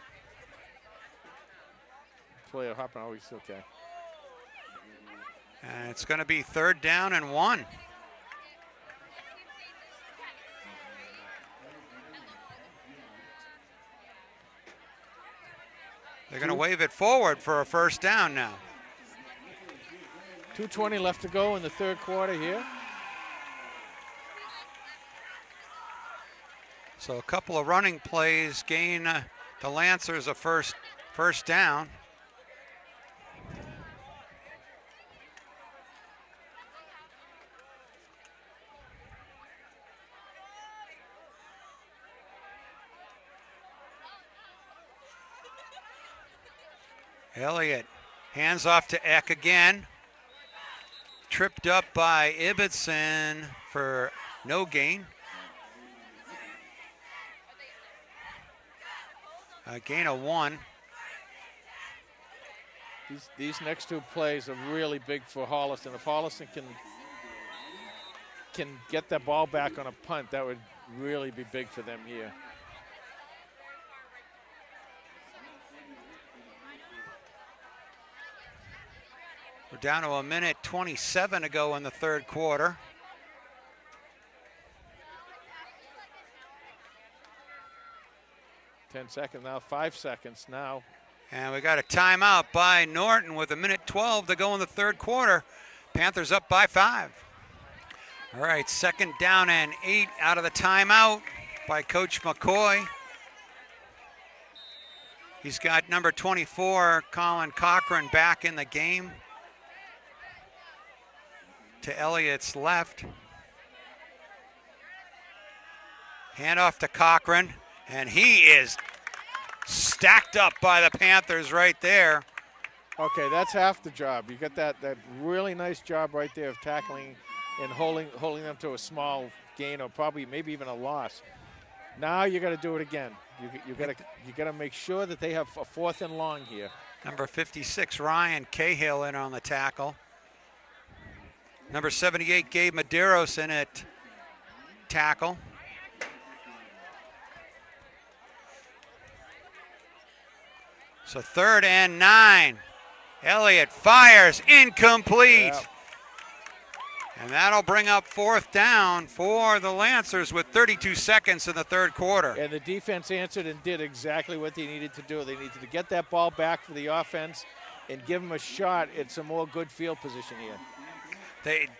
Speaker 2: player hopping. Oh, he's okay.
Speaker 1: And it's going to be 3rd down and 1. They're going to wave it forward for a 1st down now.
Speaker 2: 2:20 left to go in the third quarter here.
Speaker 1: So a couple of running plays gain the Lancers a first down. Elliott hands off to Eck again. Tripped up by Ibbotson for no gain. A gain of 1.
Speaker 2: These next 2 plays are really big for Holliston. If Holliston can get that ball back on a punt, that would really be big for them here.
Speaker 1: We're down to 1:27 to go in the third quarter.
Speaker 2: Ten seconds now, 5 seconds now.
Speaker 1: And we got a timeout by Norton with 1:12 to go in the third quarter. Panthers up by 5. All right, 2nd down and 8 out of the timeout by Coach McCoy. He's got number 24, Colin Cochran, back in the game. To Elliott's left. Handoff to Cochran, and he is stacked up by the Panthers right there.
Speaker 2: Okay, that's half the job. You got that really nice job right there of tackling and holding them to a small gain or probably maybe even a loss. Now you got to do it again. You got to make sure that they have a 4th and long here.
Speaker 1: Number 56, Ryan Cahill, in on the tackle. Number 78, Gabe Medeiros, in at tackle. So 3rd and 9. Elliott fires, incomplete.
Speaker 2: Yep.
Speaker 1: And that'll bring up 4th down for the Lancers with 32 seconds in the third quarter.
Speaker 2: And the defense answered and did exactly what they needed to do. They needed to get that ball back for the offense and give them a shot at some more good field position here.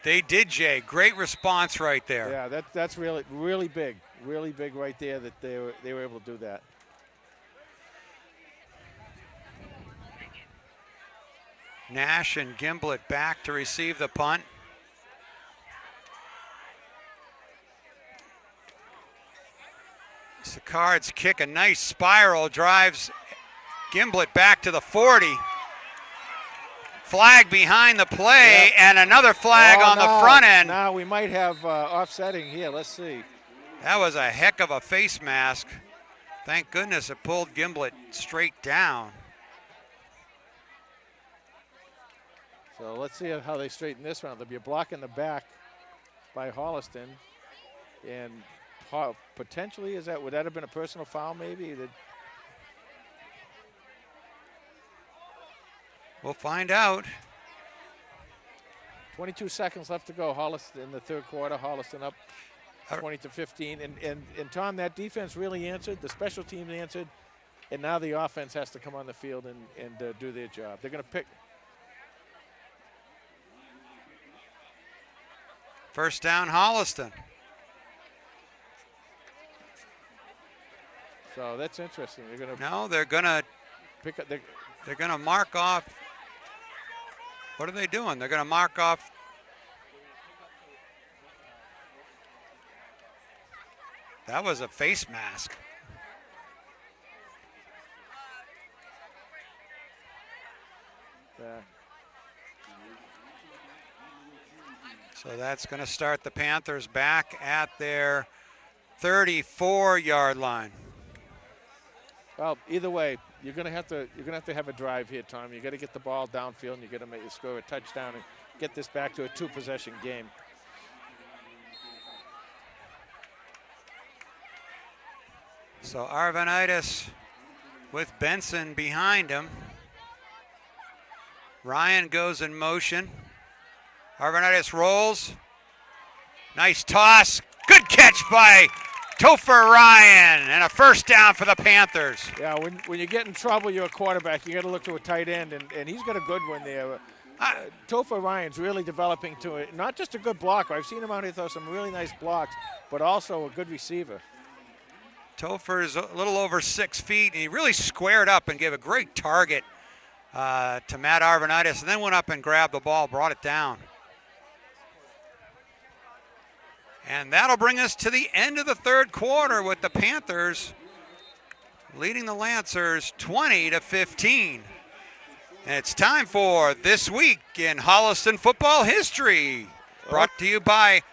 Speaker 1: They did, Jay. Great response right there.
Speaker 2: Yeah, that's really big right there that they were able to do that.
Speaker 1: Nash and Gimblett back to receive the punt. Sicard's kick, a nice spiral, drives Gimblett back to the 40. Flag behind the play, and another flag on the front end.
Speaker 2: Now we might have offsetting here. Let's see.
Speaker 1: That was a heck of a face mask. Thank goodness it pulled Gimblett straight down.
Speaker 2: So let's see how they straighten this one. There'll be a block in the back by Holliston, and potentially would that have been a personal foul maybe?
Speaker 1: We'll find out.
Speaker 2: 22 seconds left to go. Holliston in the third quarter. Holliston up 20-15. And Tom, that defense really answered. The special teams answered. And now the offense has to come on the field and do their job. They're going to pick.
Speaker 1: 1st down, Holliston.
Speaker 2: So that's interesting. They're going to.
Speaker 1: No, they're going to
Speaker 2: pick up.
Speaker 1: They're going to mark off. What are they doing? They're going to mark off. That was a face mask.
Speaker 2: Yeah.
Speaker 1: So that's going to start the Panthers back at their 34-yard line.
Speaker 2: Well, either way, you're gonna have to have a drive here, Tom. You got to get the ball downfield, and you got to score a touchdown and get this back to a 2-possession game.
Speaker 1: So Arvanitis with Benson behind him. Ryan goes in motion. Arvanitis rolls. Nice toss. Good catch by Topher Ryan, and a first down for the Panthers.
Speaker 2: Yeah, when you get in trouble, you're a quarterback. You got to look to a tight end, and he's got a good one there. Topher Ryan's really developing to it. Not just a good blocker. I've seen him out here throw some really nice blocks, but also a good receiver.
Speaker 1: Topher is a little over 6 feet, and he really squared up and gave a great target to Matt Arvanitis, and then went up and grabbed the ball, brought it down. And that'll bring us to the end of the third quarter with the Panthers leading the Lancers 20-15. And it's time for This Week in Holliston Football History, brought to you by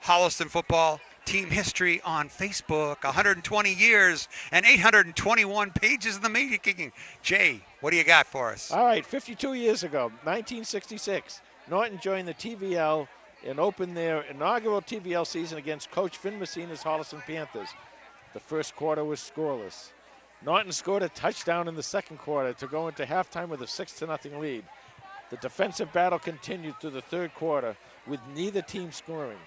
Speaker 1: Holliston Football Team History on Facebook. 120 years and 821 pages in the making. Jay, what do you got for us?
Speaker 2: All right, 52 years ago, 1966, Norton joined the TVL and opened their inaugural TVL season against Coach Finn Messina's Holliston Panthers. The first quarter was scoreless. Norton scored a touchdown in the second quarter to go into halftime with a 6-0 lead. The defensive battle continued through the third quarter with neither team scoring.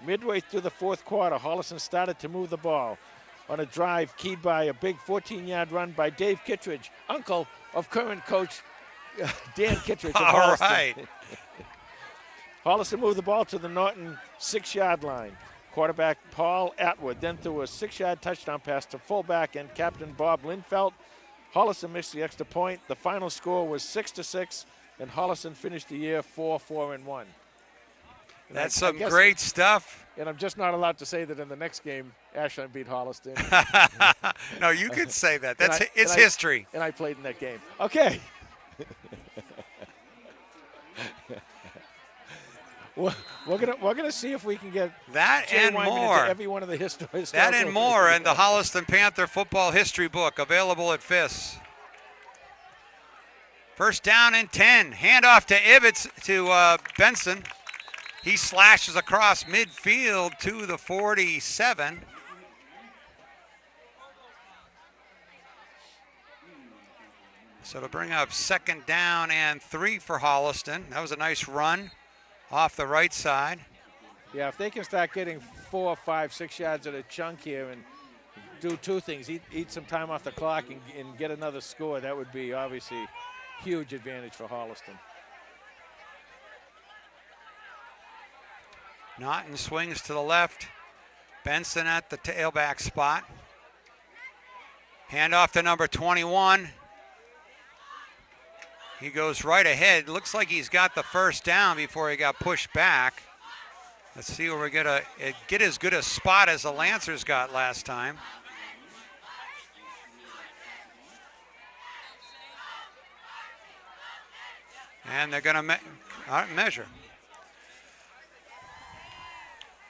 Speaker 2: Midway through the fourth quarter, Holliston started to move the ball on a drive keyed by a big 14-yard run by Dave Kittredge, uncle of current coach Dan Kittredge of Holliston.
Speaker 1: All right.
Speaker 2: Holliston moved the ball to the Norton 6-yard line. Quarterback Paul Atwood then threw a 6-yard touchdown pass to fullback and captain Bob Linfelt. Holliston missed the extra point. The final score was 6-6, and Holliston finished the year 4-4-1.
Speaker 1: That's some great stuff.
Speaker 2: And I'm just not allowed to say that in the next game, Ashland beat Holliston.
Speaker 1: No, you could say that. It's history.
Speaker 2: And I played in that game. Okay. We're gonna see if we can get
Speaker 1: that
Speaker 2: Jay
Speaker 1: and
Speaker 2: Wyman
Speaker 1: more.
Speaker 2: into every one of the historical.
Speaker 1: That and more in the Holliston Panther Football History book, available at FIS. First down and 10. Handoff to Ibbets to Benson. He slashes across midfield to the 47. So to bring up second down and 3 for Holliston. That was a nice run off the right side.
Speaker 2: Yeah, if they can start getting 4, 5, 6 yards at a chunk here and do two things, eat some time off the clock and get another score, that would be obviously huge advantage for Holliston.
Speaker 1: Norton swings to the left. Benson at the tailback spot. Handoff to number 21. He goes right ahead. Looks like he's got the first down before he got pushed back. Let's see where we're going to get as good a spot as the Lancers got last time. And they're going to measure.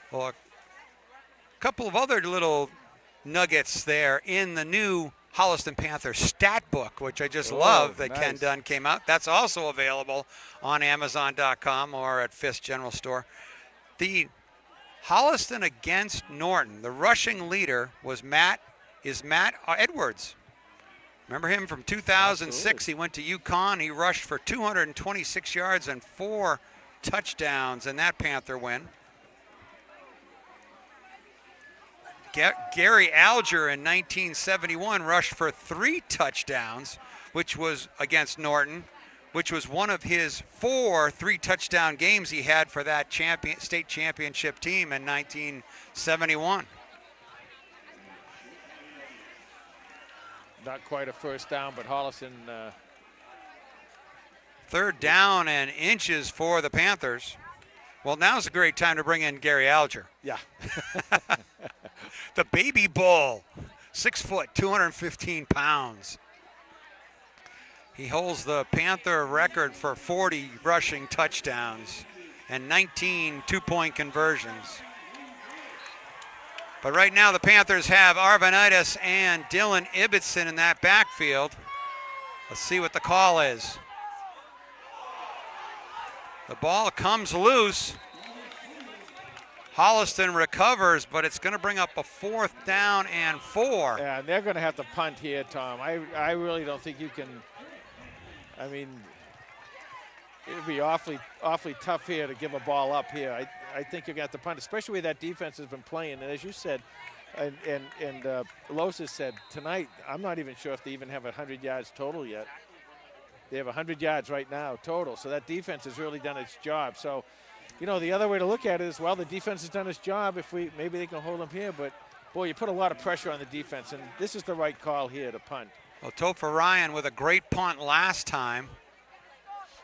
Speaker 1: Well, a couple of other little nuggets there in the new Holliston Panther stat book, which I just love that nice. Ken Dunn came out. That's also available on Amazon.com or at FIS General Store. The Holliston against Norton, the rushing leader was Matt Edwards. Remember him from 2006? Absolutely. He went to UConn. He rushed for 226 yards and 4 touchdowns in that Panther win. Gary Alger in 1971 rushed for 3 touchdowns, which was against Norton, which was one of his 4 3-touchdown games he had for that state championship team in 1971.
Speaker 2: Not quite a first down, but Holliston.
Speaker 1: Third down and inches for the Panthers. Well, now's a great time to bring in Gary Alger.
Speaker 2: Yeah.
Speaker 1: The baby bull, 6 foot, 215 pounds. He holds the Panther record for 40 rushing touchdowns and 19 two-point conversions. But right now the Panthers have Arvanitis and Dylan Ibbotson in that backfield. Let's see what the call is. The ball comes loose. Holliston recovers, but it's going to bring up a 4th down and 4.
Speaker 2: Yeah, and they're going to have to punt here, Tom. I really don't think you can. I mean, it would be awfully tough here to give a ball up here. I think you're going to have to punt, especially where that defense has been playing. And as you said, and Losis said, tonight, I'm not even sure if they even have 100 yards total yet. They have 100 yards right now total. So that defense has really done its job. So, you know, the other way to look at it is, well, the defense has done its job. Maybe they can hold them here. But, boy, you put a lot of pressure on the defense. And this is the right call here to punt.
Speaker 1: Well, Topher Ryan with a great punt last time.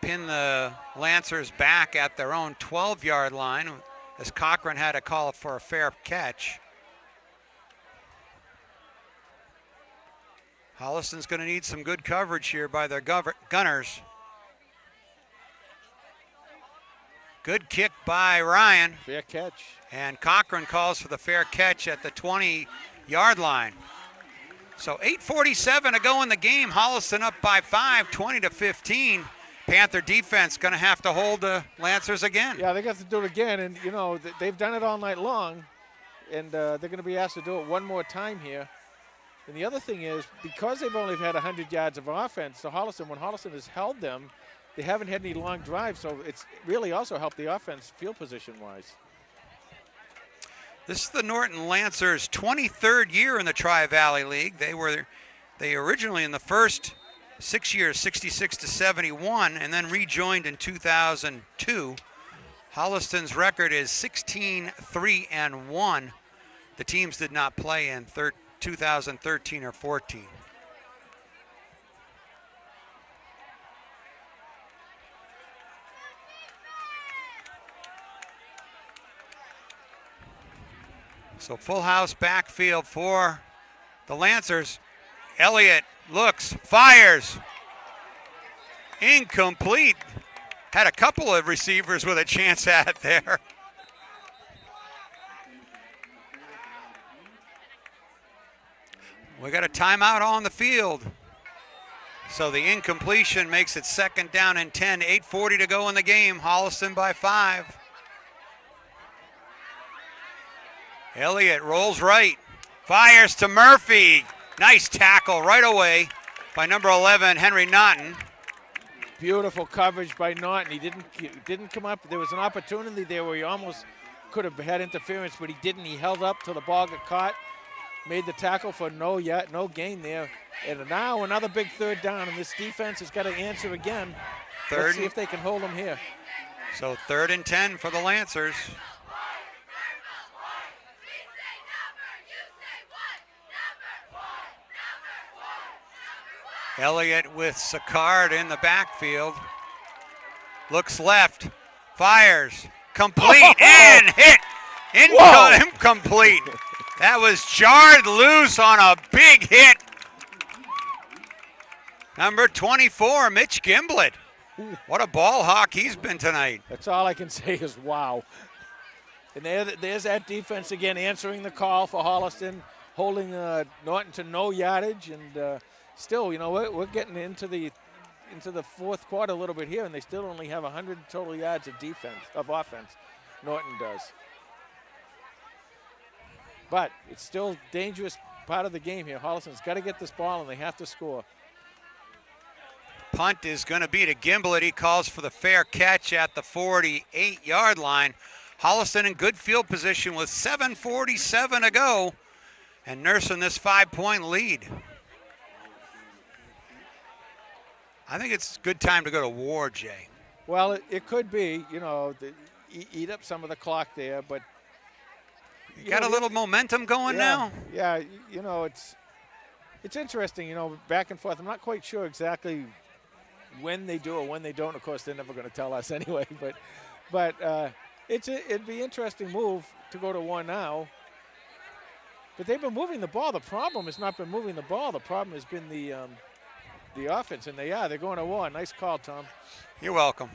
Speaker 1: Pin the Lancers back at their own 12-yard line as Cochran had a call for a fair catch. Holliston's going to need some good coverage here by their gunners. Good kick by Ryan.
Speaker 2: Fair catch. And
Speaker 1: Cochran calls for the fair catch at the 20-yard line. So 8:47 to go in the game. Holliston up by 5, 20-15. Panther defense going to have to hold the Lancers again.
Speaker 2: Yeah, they got to do it again, and you know they've done it all night long, and they're going to be asked to do it one more time here. And the other thing is, because they've only had 100 yards of offense, so when Holliston has held them, they haven't had any long drives, so it's really also helped the offense field position-wise.
Speaker 1: This is the Norton Lancers' 23rd year in the Tri-Valley League. They originally in the first 6 years, 66-71, and then rejoined in 2002. Holliston's record is 16-3-1. The teams did not play in 2013 or 14. So full house backfield for the Lancers. Elliott looks, fires. Incomplete. Had a couple of receivers with a chance at it there. We got a timeout on the field. So the incompletion makes it 2nd down and 10. 8:40 to go in the game. Holliston by 5. Elliott rolls right. Fires to Murphy. Nice tackle right away by number 11, Henry Norton.
Speaker 2: Beautiful coverage by Norton. He didn't come up. There was an opportunity there where he almost could have had interference, but he didn't. He held up till the ball got caught. Made the tackle for no gain there. And now another big 3rd down, and this defense has got to answer again. Let's see if they can hold them here.
Speaker 1: So 3rd and 10 for the Lancers. Elliott with Sicard in the backfield. Looks left. Fires. Complete and hit. Incomplete. That was jarred loose on a big hit. Number 24, Mitch Gimblett. What a ball hawk he's been tonight.
Speaker 2: That's all I can say is wow. And there's that defense again answering the call for Holliston, holding Norton to no yardage. And still, you know, we're getting into the 4th quarter a little bit here, and they still only have 100 total yards of offense. Norton does. But it's still a dangerous part of the game here. Holliston's got to get this ball, and they have to score.
Speaker 1: Punt is going to be to Gimblett. He calls for the fair catch at the 48-yard line. Holliston in good field position with 7:47 to go and nursing this 5-point lead. I think it's a good time to go to war, Jay.
Speaker 2: Well, it could be, you know, eat up some of the clock there, but
Speaker 1: you got a little momentum going now?
Speaker 2: Yeah, you know, it's interesting, you know, back and forth. I'm not quite sure exactly when they do or when they don't. Of course, they're never going to tell us anyway, but it'd be an interesting move to go to war now. But they've been moving the ball. The problem has not been moving the ball. The problem has been the offense, and they're going to war. Nice call, Tom.
Speaker 1: You're welcome.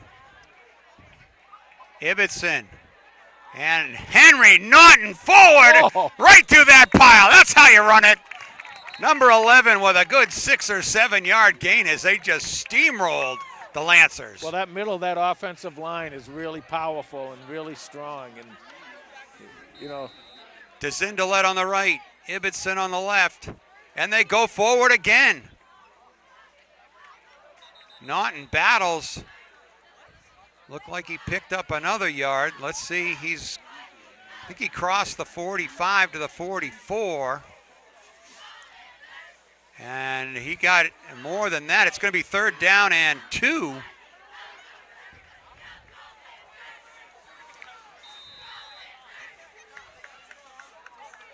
Speaker 1: Ibbotson. And Henry Norton forward,
Speaker 2: Oh.
Speaker 1: right through that pile. That's how you run it. Number 11 with a good 6 or 7 yard gain as they just steamrolled the Lancers.
Speaker 2: Well, that middle of that offensive line is really powerful and really strong. And, you know,
Speaker 1: DeZindalet on the right, Ibbotson on the left. And they go forward again. Norton battles. Looked like he picked up another yard. Let's see, I think he crossed the 45 to the 44. And he got more than that. It's going to be 3rd down and 2.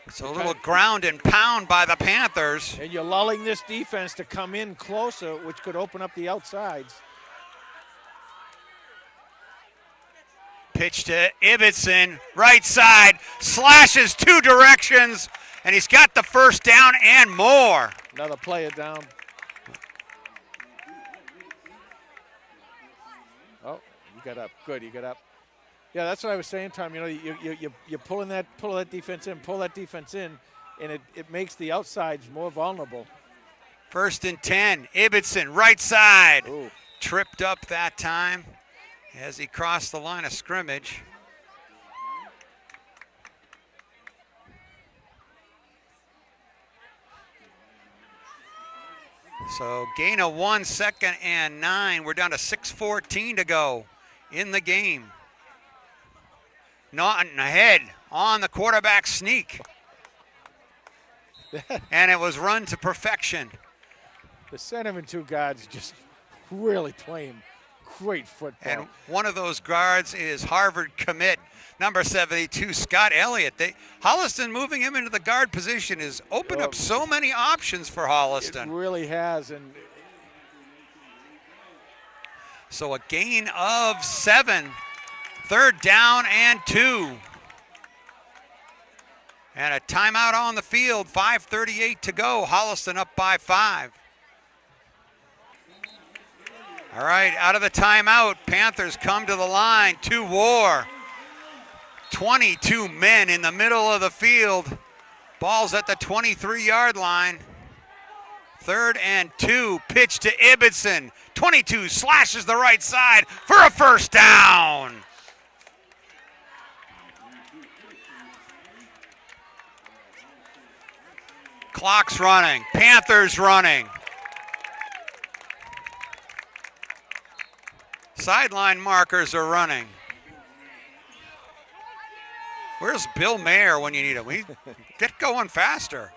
Speaker 1: It's a little ground and pound by the Panthers.
Speaker 2: and you're lulling this defense to come in closer, which could open up the outsides.
Speaker 1: Pitch to Ibbotson, right side, slashes 2 directions, and he's got the 1st down and more.
Speaker 2: Another player down. Oh, you got up. Good, you got up. Yeah, that's what I was saying, Tom. You know, you're pull that defense in, and it makes the outsides more vulnerable.
Speaker 1: 1st and 10, Ibbotson, right side.
Speaker 2: Ooh.
Speaker 1: Tripped up that time as he crossed the line of scrimmage. So gain of 1, 2nd and 9. We're down to 6:14 to go in the game. Norton ahead on the quarterback sneak. And it was run to perfection.
Speaker 2: The center and 2 guards just really playing great football.
Speaker 1: And one of those guards is Harvard commit, number 72, Scott Elliott. Holliston moving him into the guard position has opened up so many options for
Speaker 2: It
Speaker 1: Holliston.
Speaker 2: really has. And
Speaker 1: So a gain of 7, 3rd down and 2. And a timeout on the field, 5:38 to go. Holliston up by 5. All right, out of the timeout, Panthers come to the line to war. 22 men in the middle of the field. Ball's at the 23-yard line. 3rd and 2, pitch to Ibbotson. 22 slashes the right side for a 1st down. Clock's running, Panthers running. Sideline markers are running. Where's Bill Mayer when you need him? Get going faster.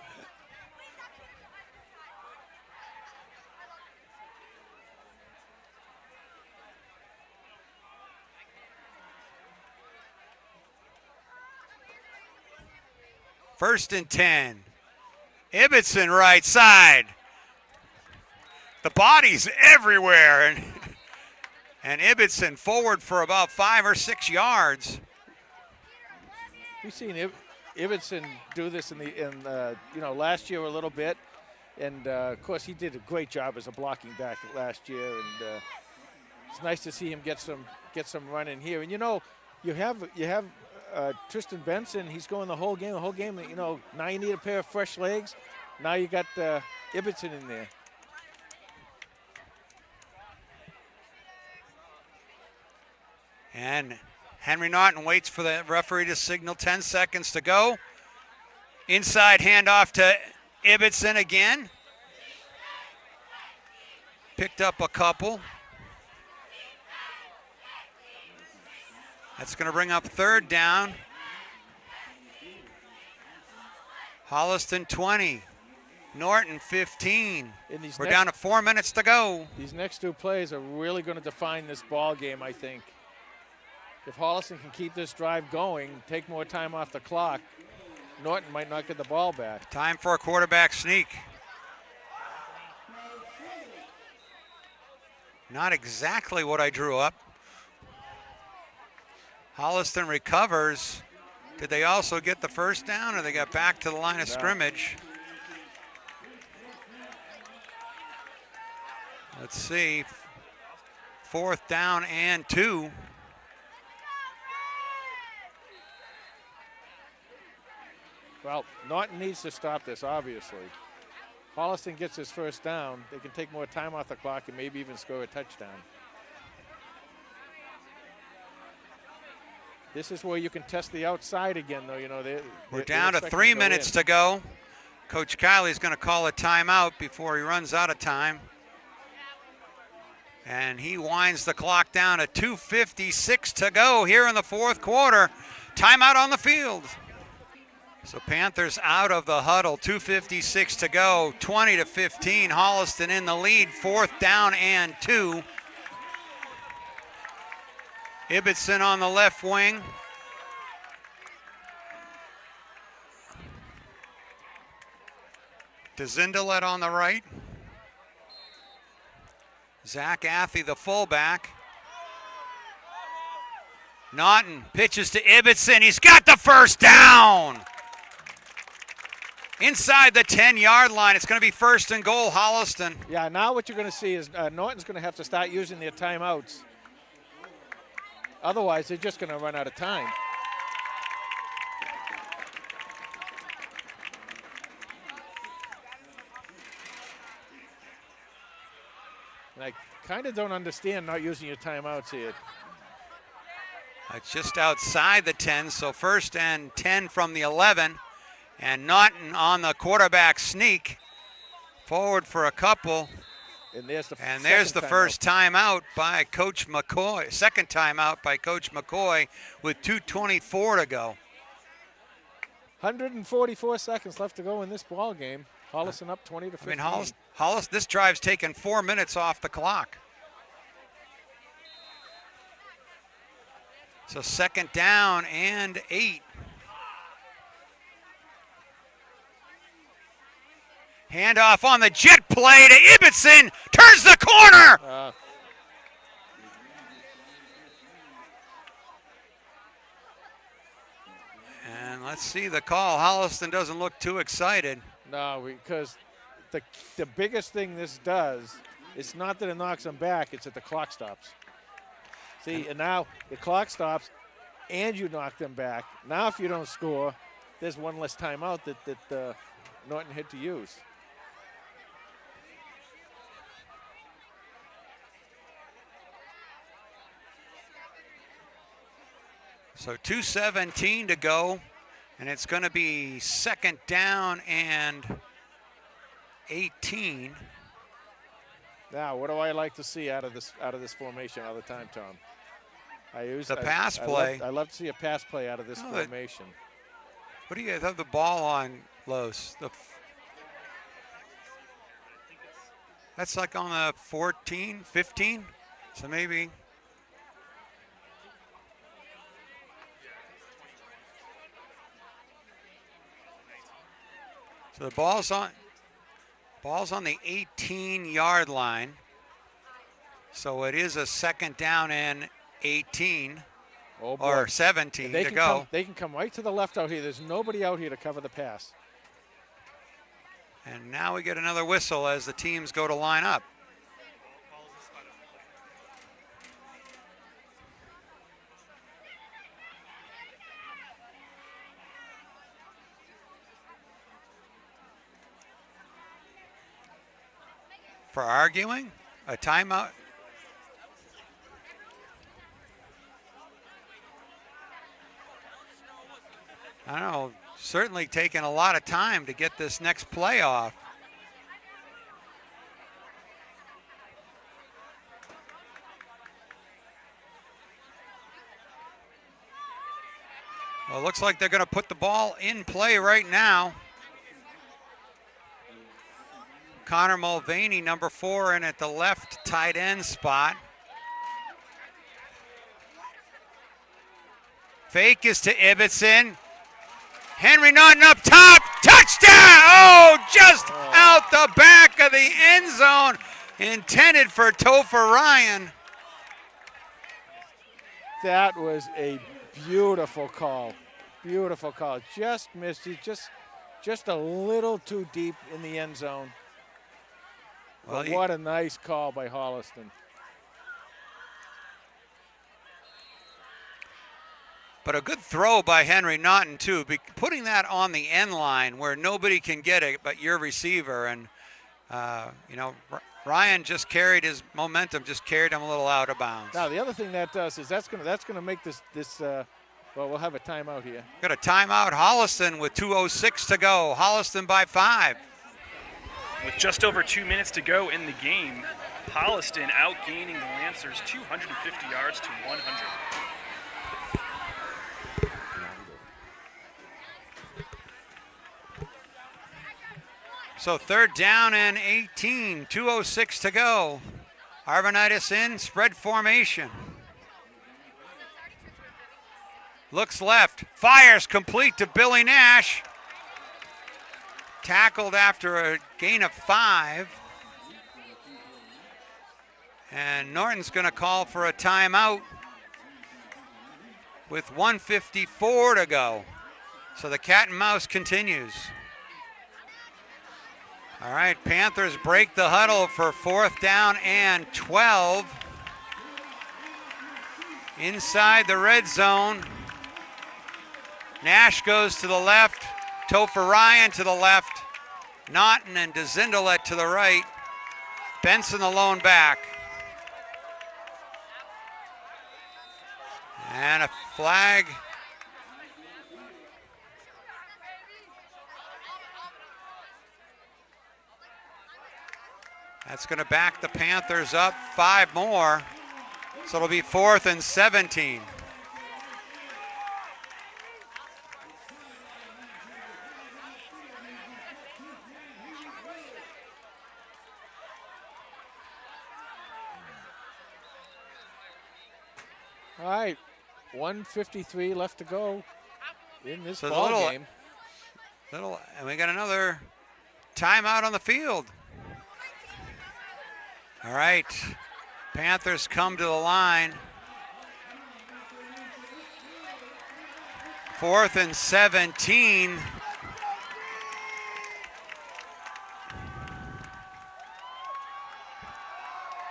Speaker 1: First and 10. Ibbotson right side. The body's everywhere. And Ibbotson forward for about 5 or 6 yards.
Speaker 2: we've seen Ibbotson do this in last year a little bit, and of course he did a great job as a blocking back last year, and it's nice to see him get some run in here. And you have Tristan Benson. He's going the whole game. Now you need a pair of fresh legs. Now you got Ibbotson in there.
Speaker 1: And Henry Norton waits for the referee to signal 10 seconds to go. Inside handoff to Ibbotson again. Picked up a couple. That's going to bring up 3rd down. Holliston 20. Norton 15. We're down to 4 minutes to go.
Speaker 2: These next 2 plays are really going to define this ball game, I think. If Holliston can keep this drive going, take more time off the clock, Norton might not get the ball back.
Speaker 1: Time for a quarterback sneak. Not exactly what I drew up. Holliston recovers. Did they also get the 1st down, or they got back to the line of scrimmage? Let's see. 4th down and 2.
Speaker 2: Well, Norton needs to stop this, obviously. Holliston gets his first down. They can take more time off the clock and maybe even score a touchdown. This is where you can test the outside again, though. You know,
Speaker 1: we're down to 3 minutes to go. Coach Kiley's going to call a timeout before he runs out of time. And he winds the clock down to 2:56 to go here in the fourth quarter. Timeout on the field. So Panthers out of the huddle, 2:56 to go, 20-15. Holliston in the lead, 4th down and 2. Ibbotson on the left wing. DeZindelet on the right. Zach Athey, the fullback. Norton pitches to Ibbotson. He's got the first down. Inside the 10-yard line. It's going to be 1st and goal, Holliston.
Speaker 2: Yeah, now what you're going to see is Norton's going to have to start using their timeouts. Otherwise, they're just going to run out of time. And I kind of don't understand not using your timeouts here.
Speaker 1: It's just outside the 10, so 1st and 10 from the 11. And Norton on the quarterback sneak. Forward for a couple.
Speaker 2: And there's the
Speaker 1: first timeout by Coach McCoy. Second timeout by Coach McCoy with 2:24 to go.
Speaker 2: 144 seconds left to go in this ball game. Holliston up 20-15.
Speaker 1: I mean, Holliston, this drive's taken 4 minutes off the clock. So 2nd down and 8. Handoff on the jet play to Ibbotson. Turns the corner. And let's see the call. Holliston doesn't look too excited.
Speaker 2: No, because the biggest thing this does, it's not that it knocks them back, it's that the clock stops. See, and now the clock stops and you knock them back. Now if you don't score, there's one less timeout that Norton had to use.
Speaker 1: So 2:17 to go, and it's going to be 2nd down and 18.
Speaker 2: Now, what do I like to see out of this formation all the time, Tom?
Speaker 1: Pass play.
Speaker 2: I love to see a pass play out of this formation.
Speaker 1: What do you have the ball on, Los? That's like on the 14, 15, so maybe. So the ball's on the 18-yard line. So it is a 2nd down and 18 or 17 to go.
Speaker 2: They can come right to the left out here. There's nobody out here to cover the pass.
Speaker 1: And now we get another whistle as the teams go to line up. For arguing? A timeout? I don't know, certainly taking a lot of time to get this next play off. Well, it looks like they're going to put the ball in play right now. Connor Mulvaney, number 4, in at the left tight end spot. Fake is to Ibbotson. Henry Norton up top. Touchdown! Oh, just out the back of the end zone. Intended for Topher Ryan.
Speaker 2: That was a beautiful call. Beautiful call. Just missed it. Just a little too deep in the end zone. Well, what a nice call by Holliston.
Speaker 1: But a good throw by Henry Naughton, too. Putting that on the end line where nobody can get it but your receiver. And, Ryan just carried his momentum, just carried him a little out of bounds.
Speaker 2: Now, the other thing that does is that's gonna make this well, we'll have a timeout here.
Speaker 1: Got a timeout, Holliston, with 2:06 to go. Holliston by 5.
Speaker 3: With just over 2 minutes to go in the game, Holliston outgaining the Lancers 250 yards to 100.
Speaker 1: So 3rd down and 18, 2:06 to go. Arvanitis in, spread formation. Looks left, fires complete to Billy Nash. Tackled after a gain of 5. And Norton's going to call for a timeout with 1:54 to go. So the cat and mouse continues. All right, Panthers break the huddle for 4th down and 12. Inside the red zone. Nash goes to the left. Topher Ryan to the left. Naughton and DeZindelet to the right. Benson the lone back. And a flag. That's going to back the Panthers up 5 more. So it'll be 4th and 17.
Speaker 2: All right, 1:53 left to go in this
Speaker 1: So
Speaker 2: ball game.
Speaker 1: And we got another timeout on the field. All right, Panthers come to the line. 4th and 17.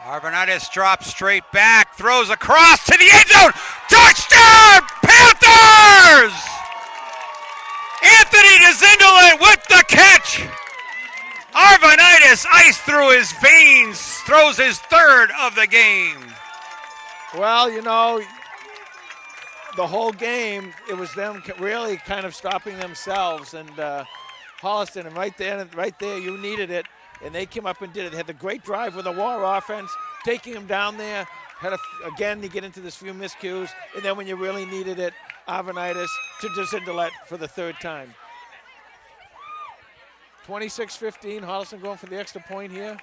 Speaker 1: Arvanitis drops straight back, throws across to the end zone. Touchdown, Panthers! Anthony DeZindelet with the catch. Arvanitis, ice through his veins, throws his 3rd of the game.
Speaker 2: Well, the whole game, it was them really kind of stopping themselves, and Holliston, and right there, you needed it, and they came up and did it. They had the great drive with the war offense, taking them down there. Again, you get into this few miscues, and then when you really needed it, Arvanitis to DeZindelet for the 3rd time. 26-15, Holliston going for the extra point here.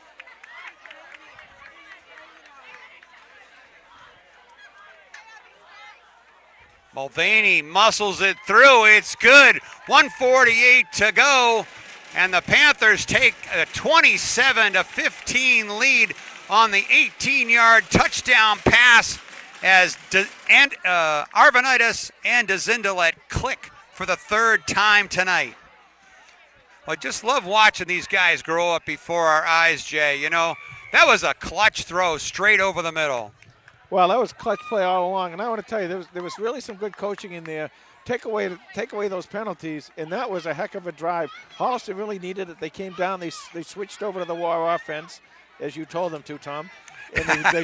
Speaker 1: Mulvaney muscles it through. It's good. 1:48 to go. And the Panthers take a 27-15 lead on the 18-yard touchdown pass as Arvanitis and DeZindelet click for the 3rd time tonight. Well, I just love watching these guys grow up before our eyes, Jay. That was a clutch throw straight over the middle.
Speaker 2: Well, that was clutch play all along, and I want to tell you, there was really some good coaching in there. Take away those penalties, and that was a heck of a drive. Holliston really needed it. They came down. They switched over to the war offense, as you told them to, Tom, and they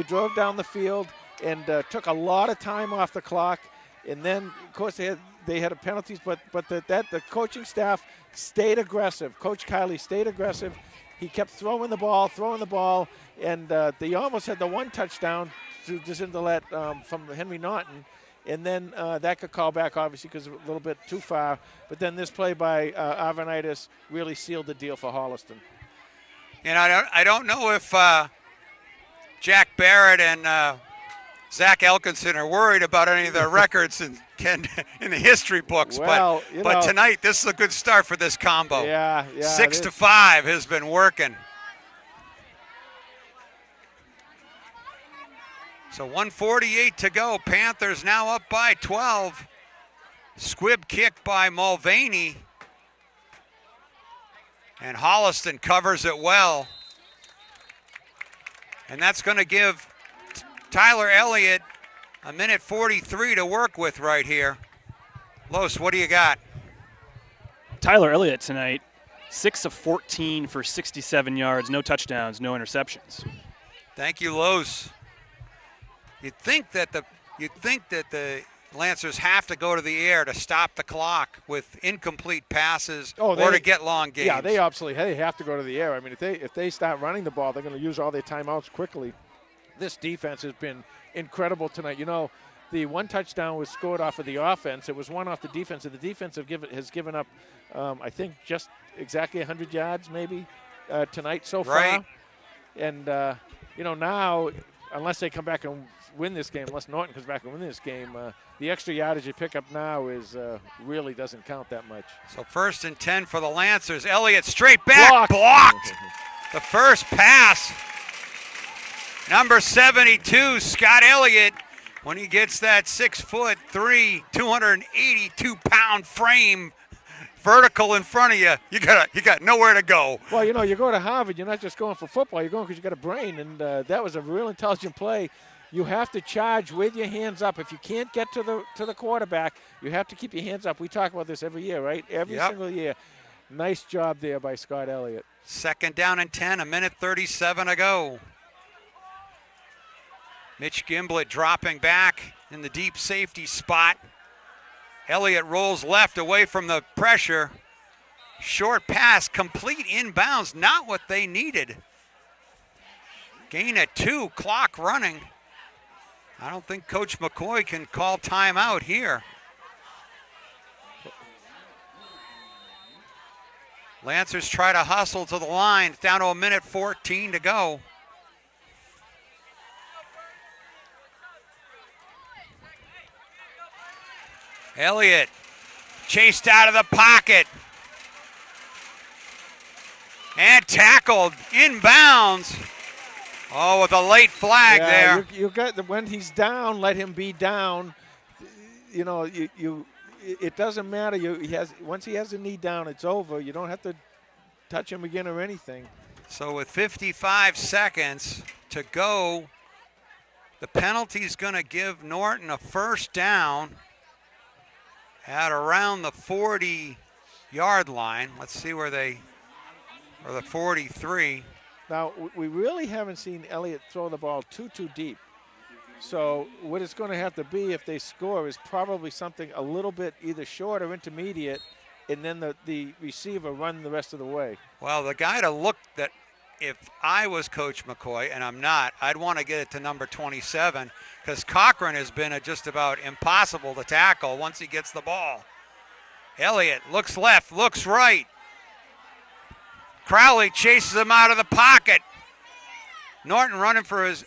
Speaker 2: drove down the field and took a lot of time off the clock. And then, of course, they had penalties, but the coaching staff stayed aggressive. Coach Kiley stayed aggressive. He kept throwing the ball, and they almost had the 1 touchdown to DeZindelet from Henry Naughton. And then that could call back, obviously, because a little bit too far. But then this play by Arvanitis really sealed the deal for Holliston.
Speaker 1: I don't know if Jack Barrett and Zach Elkinson are worried about any of their records in the history books.
Speaker 2: Well,
Speaker 1: but tonight, this is a good start for this combo.
Speaker 2: Yeah.
Speaker 1: 6-5 has been working. So 1:48 to go. Panthers now up by 12. Squib kick by Mulvaney. And Holliston covers it well. And that's going to give Tyler Elliott A minute 43 to work with right here. Los, what do you got?
Speaker 3: Tyler Elliott tonight, 6 of 14 for 67 yards, no touchdowns, no interceptions.
Speaker 1: Thank you, Los. You'd think that the Lancers have to go to the air to stop the clock with incomplete passes or to get long games.
Speaker 2: Yeah, they absolutely have to go to the air. I mean, if they start running the ball, they're going to use all their timeouts quickly. This defense has been incredible tonight. You know, the one touchdown was scored off of the offense. It was one off the defense, and the defense has given up, I think, just exactly 100 yards maybe tonight so far.
Speaker 1: Right.
Speaker 2: And, now, unless they come back and win this game, unless Norton comes back and win this game, the extra yardage you pick up now is really doesn't count that much.
Speaker 1: So 1st and 10 for the Lancers. Elliott straight back, blocked. The first pass. Number 72, Scott Elliott. When he gets that 6'3", 282-pound frame vertical in front of you, you got nowhere to go.
Speaker 2: Well, you go to Harvard, you're not just going for football, you're going because you got a brain, and that was a real intelligent play. You have to charge with your hands up. If you can't get to the quarterback, you have to keep your hands up. We talk about this every year, right? Every single year. Nice job there by Scott Elliott.
Speaker 1: 2nd down and 10, a minute 37 to go. Mitch Gimblett dropping back in the deep safety spot. Elliott rolls left away from the pressure. Short pass, complete inbounds, not what they needed. Gain at 2, clock running. I don't think Coach McCoy can call timeout here. Lancers try to hustle to the line. It's down to a minute 14 to go. Elliott chased out of the pocket and tackled inbounds. Oh, with a late flag there.
Speaker 2: You got when he's down, let him be down. It doesn't matter. Once he has a knee down, it's over. You don't have to touch him again or anything.
Speaker 1: So with 55 seconds to go, the penalty's going to give Norton a first down at around the 40-yard line. Let's see or the 43.
Speaker 2: Now, we really haven't seen Elliott throw the ball too deep. So what it's going to have to be if they score is probably something a little bit either short or intermediate, and then the receiver run the rest of the way.
Speaker 1: Well, the guy to look that, if I was Coach McCoy, and I'm not, I'd want to get it to number 27 because Cochran has been just about impossible to tackle once he gets the ball. Elliott looks left, looks right. Crowley chases him out of the pocket. Norton running for his,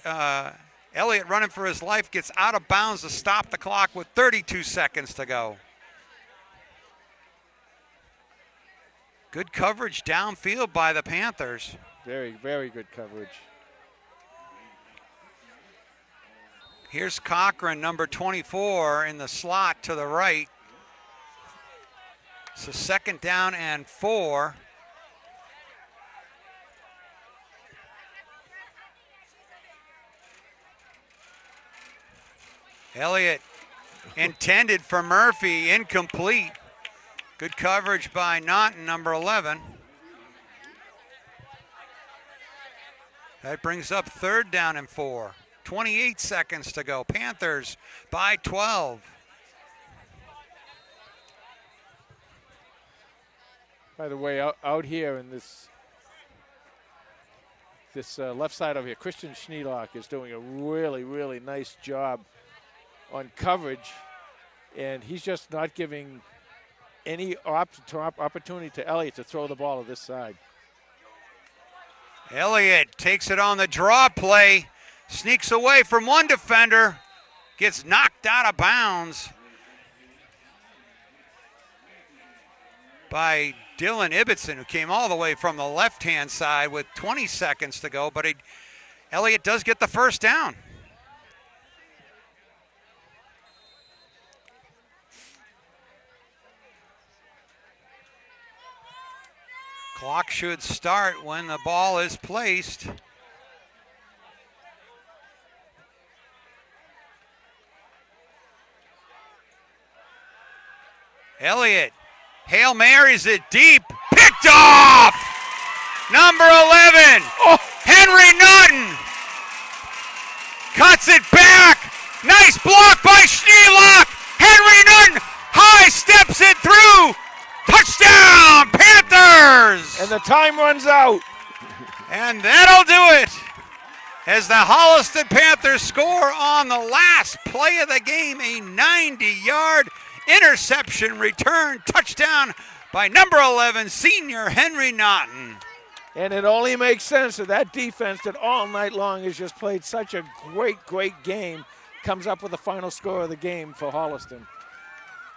Speaker 1: Elliott running for his life, gets out of bounds to stop the clock with 32 seconds to go. Good coverage downfield by the Panthers.
Speaker 2: Very, very good coverage.
Speaker 1: Here's Cochran, number 24, in the slot to the right. So 2nd down and 4. Elliott intended for Murphy, incomplete. Good coverage by Norton, number 11. That brings up 3rd down and 4. 28 seconds to go. Panthers by 12.
Speaker 2: By the way, out here in this left side over here, Christian Schneelock is doing a really, really nice job on coverage, and he's just not giving any opportunity to Elliott to throw the ball to this side.
Speaker 1: Elliott takes it on the draw play, sneaks away from one defender, gets knocked out of bounds by Dylan Ibbotson, who came all the way from the left-hand side with 20 seconds to go, but Elliott does get the first down. Clock should start when the ball is placed. Elliott Hail Marys it deep. Picked off! Number 11, Henry Norton. Cuts it back. Nice block by Schneelock. Henry Norton high steps it through. Touchdown, Panthers!
Speaker 2: And the time runs out.
Speaker 1: And that'll do it. As the Holliston Panthers score on the last play of the game, a 90-yard interception return touchdown by number 11, senior Henry Norton.
Speaker 2: And it only makes sense that defense that all night long has just played such a great game comes up with the final score of the game for Holliston.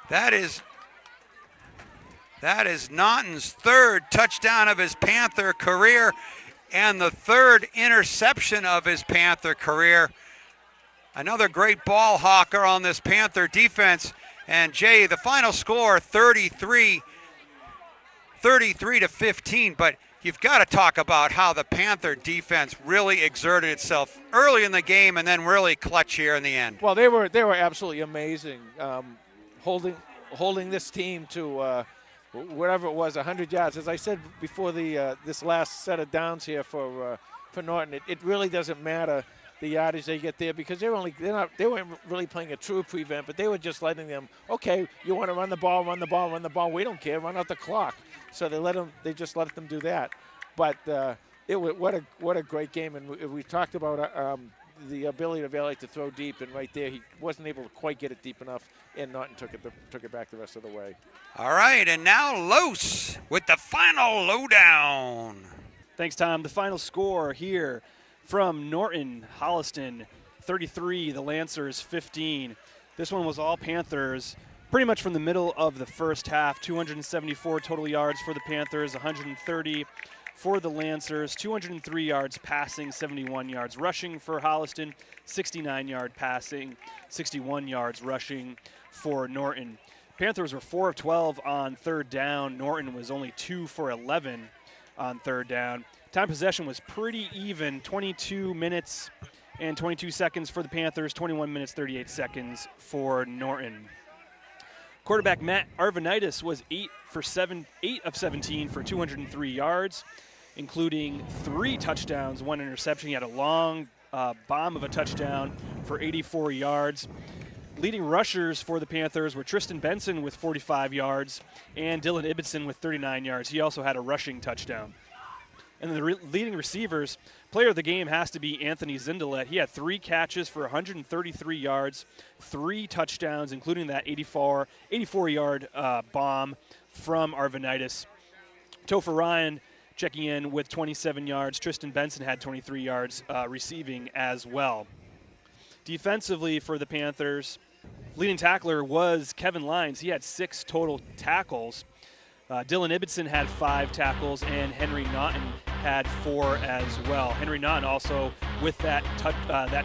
Speaker 1: That is Norton's third touchdown of his Panther career and the third interception of his Panther career. Another great ball hawker on this Panther defense. And Jay, the final score 33 to 15, but you've got to talk about how the Panther defense really exerted itself early in the game and then really clutch here in the end.
Speaker 2: Well, they were absolutely amazing, holding this team to whatever it was, 100 yards. As I said before, this last set of downs here for Norton, it really doesn't matter the yardage they get there because they weren't really playing a true prevent, but they were just letting them, okay, you want to run the ball, we don't care, run out the clock. So they just let them do that. But what a great game, and we talked about the ability of LA to throw deep, and right there he wasn't able to quite get it deep enough, and Norton took it back the rest of the way.
Speaker 1: All right, and now Los with the final lowdown.
Speaker 3: Thanks, Tom. The final score here from Norton, Holliston 33, the Lancers 15. This one was all Panthers pretty much from the middle of the first half. 274 total yards for the Panthers, 130 for the Lancers, 203 yards passing, 71 yards rushing for Holliston, 69-yard passing, 61 yards rushing for Norton. Panthers were 4 of 12 on third down. Norton was only 2 for 11 on third down. Time possession was pretty even, 22 minutes and 22 seconds for the Panthers, 21 minutes, 38 seconds for Norton. Quarterback Matt Arvanitis was 8 of 17 for 203 yards, including 3 touchdowns, 1 interception. He had a long bomb of a touchdown for 84 yards. Leading rushers for the Panthers were Tristan Benson with 45 yards and Dylan Ibbotson with 39 yards. He also had a rushing touchdown. And the leading receivers, player of the game has to be Anthony Zindelet. He had 3 catches for 133 yards, 3 touchdowns, including that 84-yard bomb from Arvanitis. Topher Ryan checking in with 27 yards. Tristan Benson had 23 yards receiving as well. Defensively for the Panthers, leading tackler was Kevin Lyons. He had 6 total tackles. Dylan Ibbotson had 5 tackles, and Henry Norton had 4 as well. Henry Norton also with that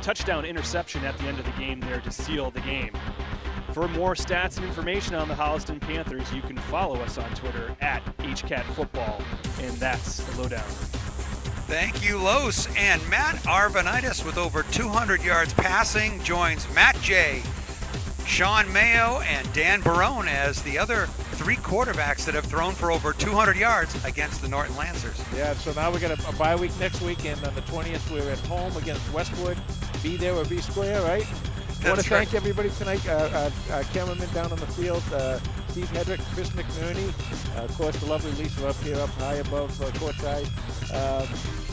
Speaker 3: touchdown interception at the end of the game there to seal the game. For more stats and information on the Holliston Panthers, you can follow us on Twitter at HCatFootball, and that's the lowdown.
Speaker 1: Thank you, Los. And Matt Arvanitis with over 200 yards passing joins Matt J., Sean Mayo, and Dan Barone as the other 3 quarterbacks that have thrown for over 200 yards against the Norton Lancers.
Speaker 2: Yeah, so now we got a bye week next weekend. On the 20th, we're at home against Westwood. Be there or be square, right? I want to thank everybody tonight. Our cameraman down on the field, Steve Hedrick, Chris McNerney, of course, the lovely Lisa up here, up high above courtside.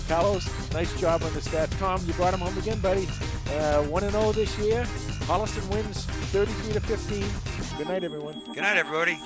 Speaker 2: Carlos, nice job on the stats. Tom, you brought him home again, buddy. 1-0 this year. Holliston wins 33 to 15. Good night, everyone.
Speaker 1: Good night, everybody.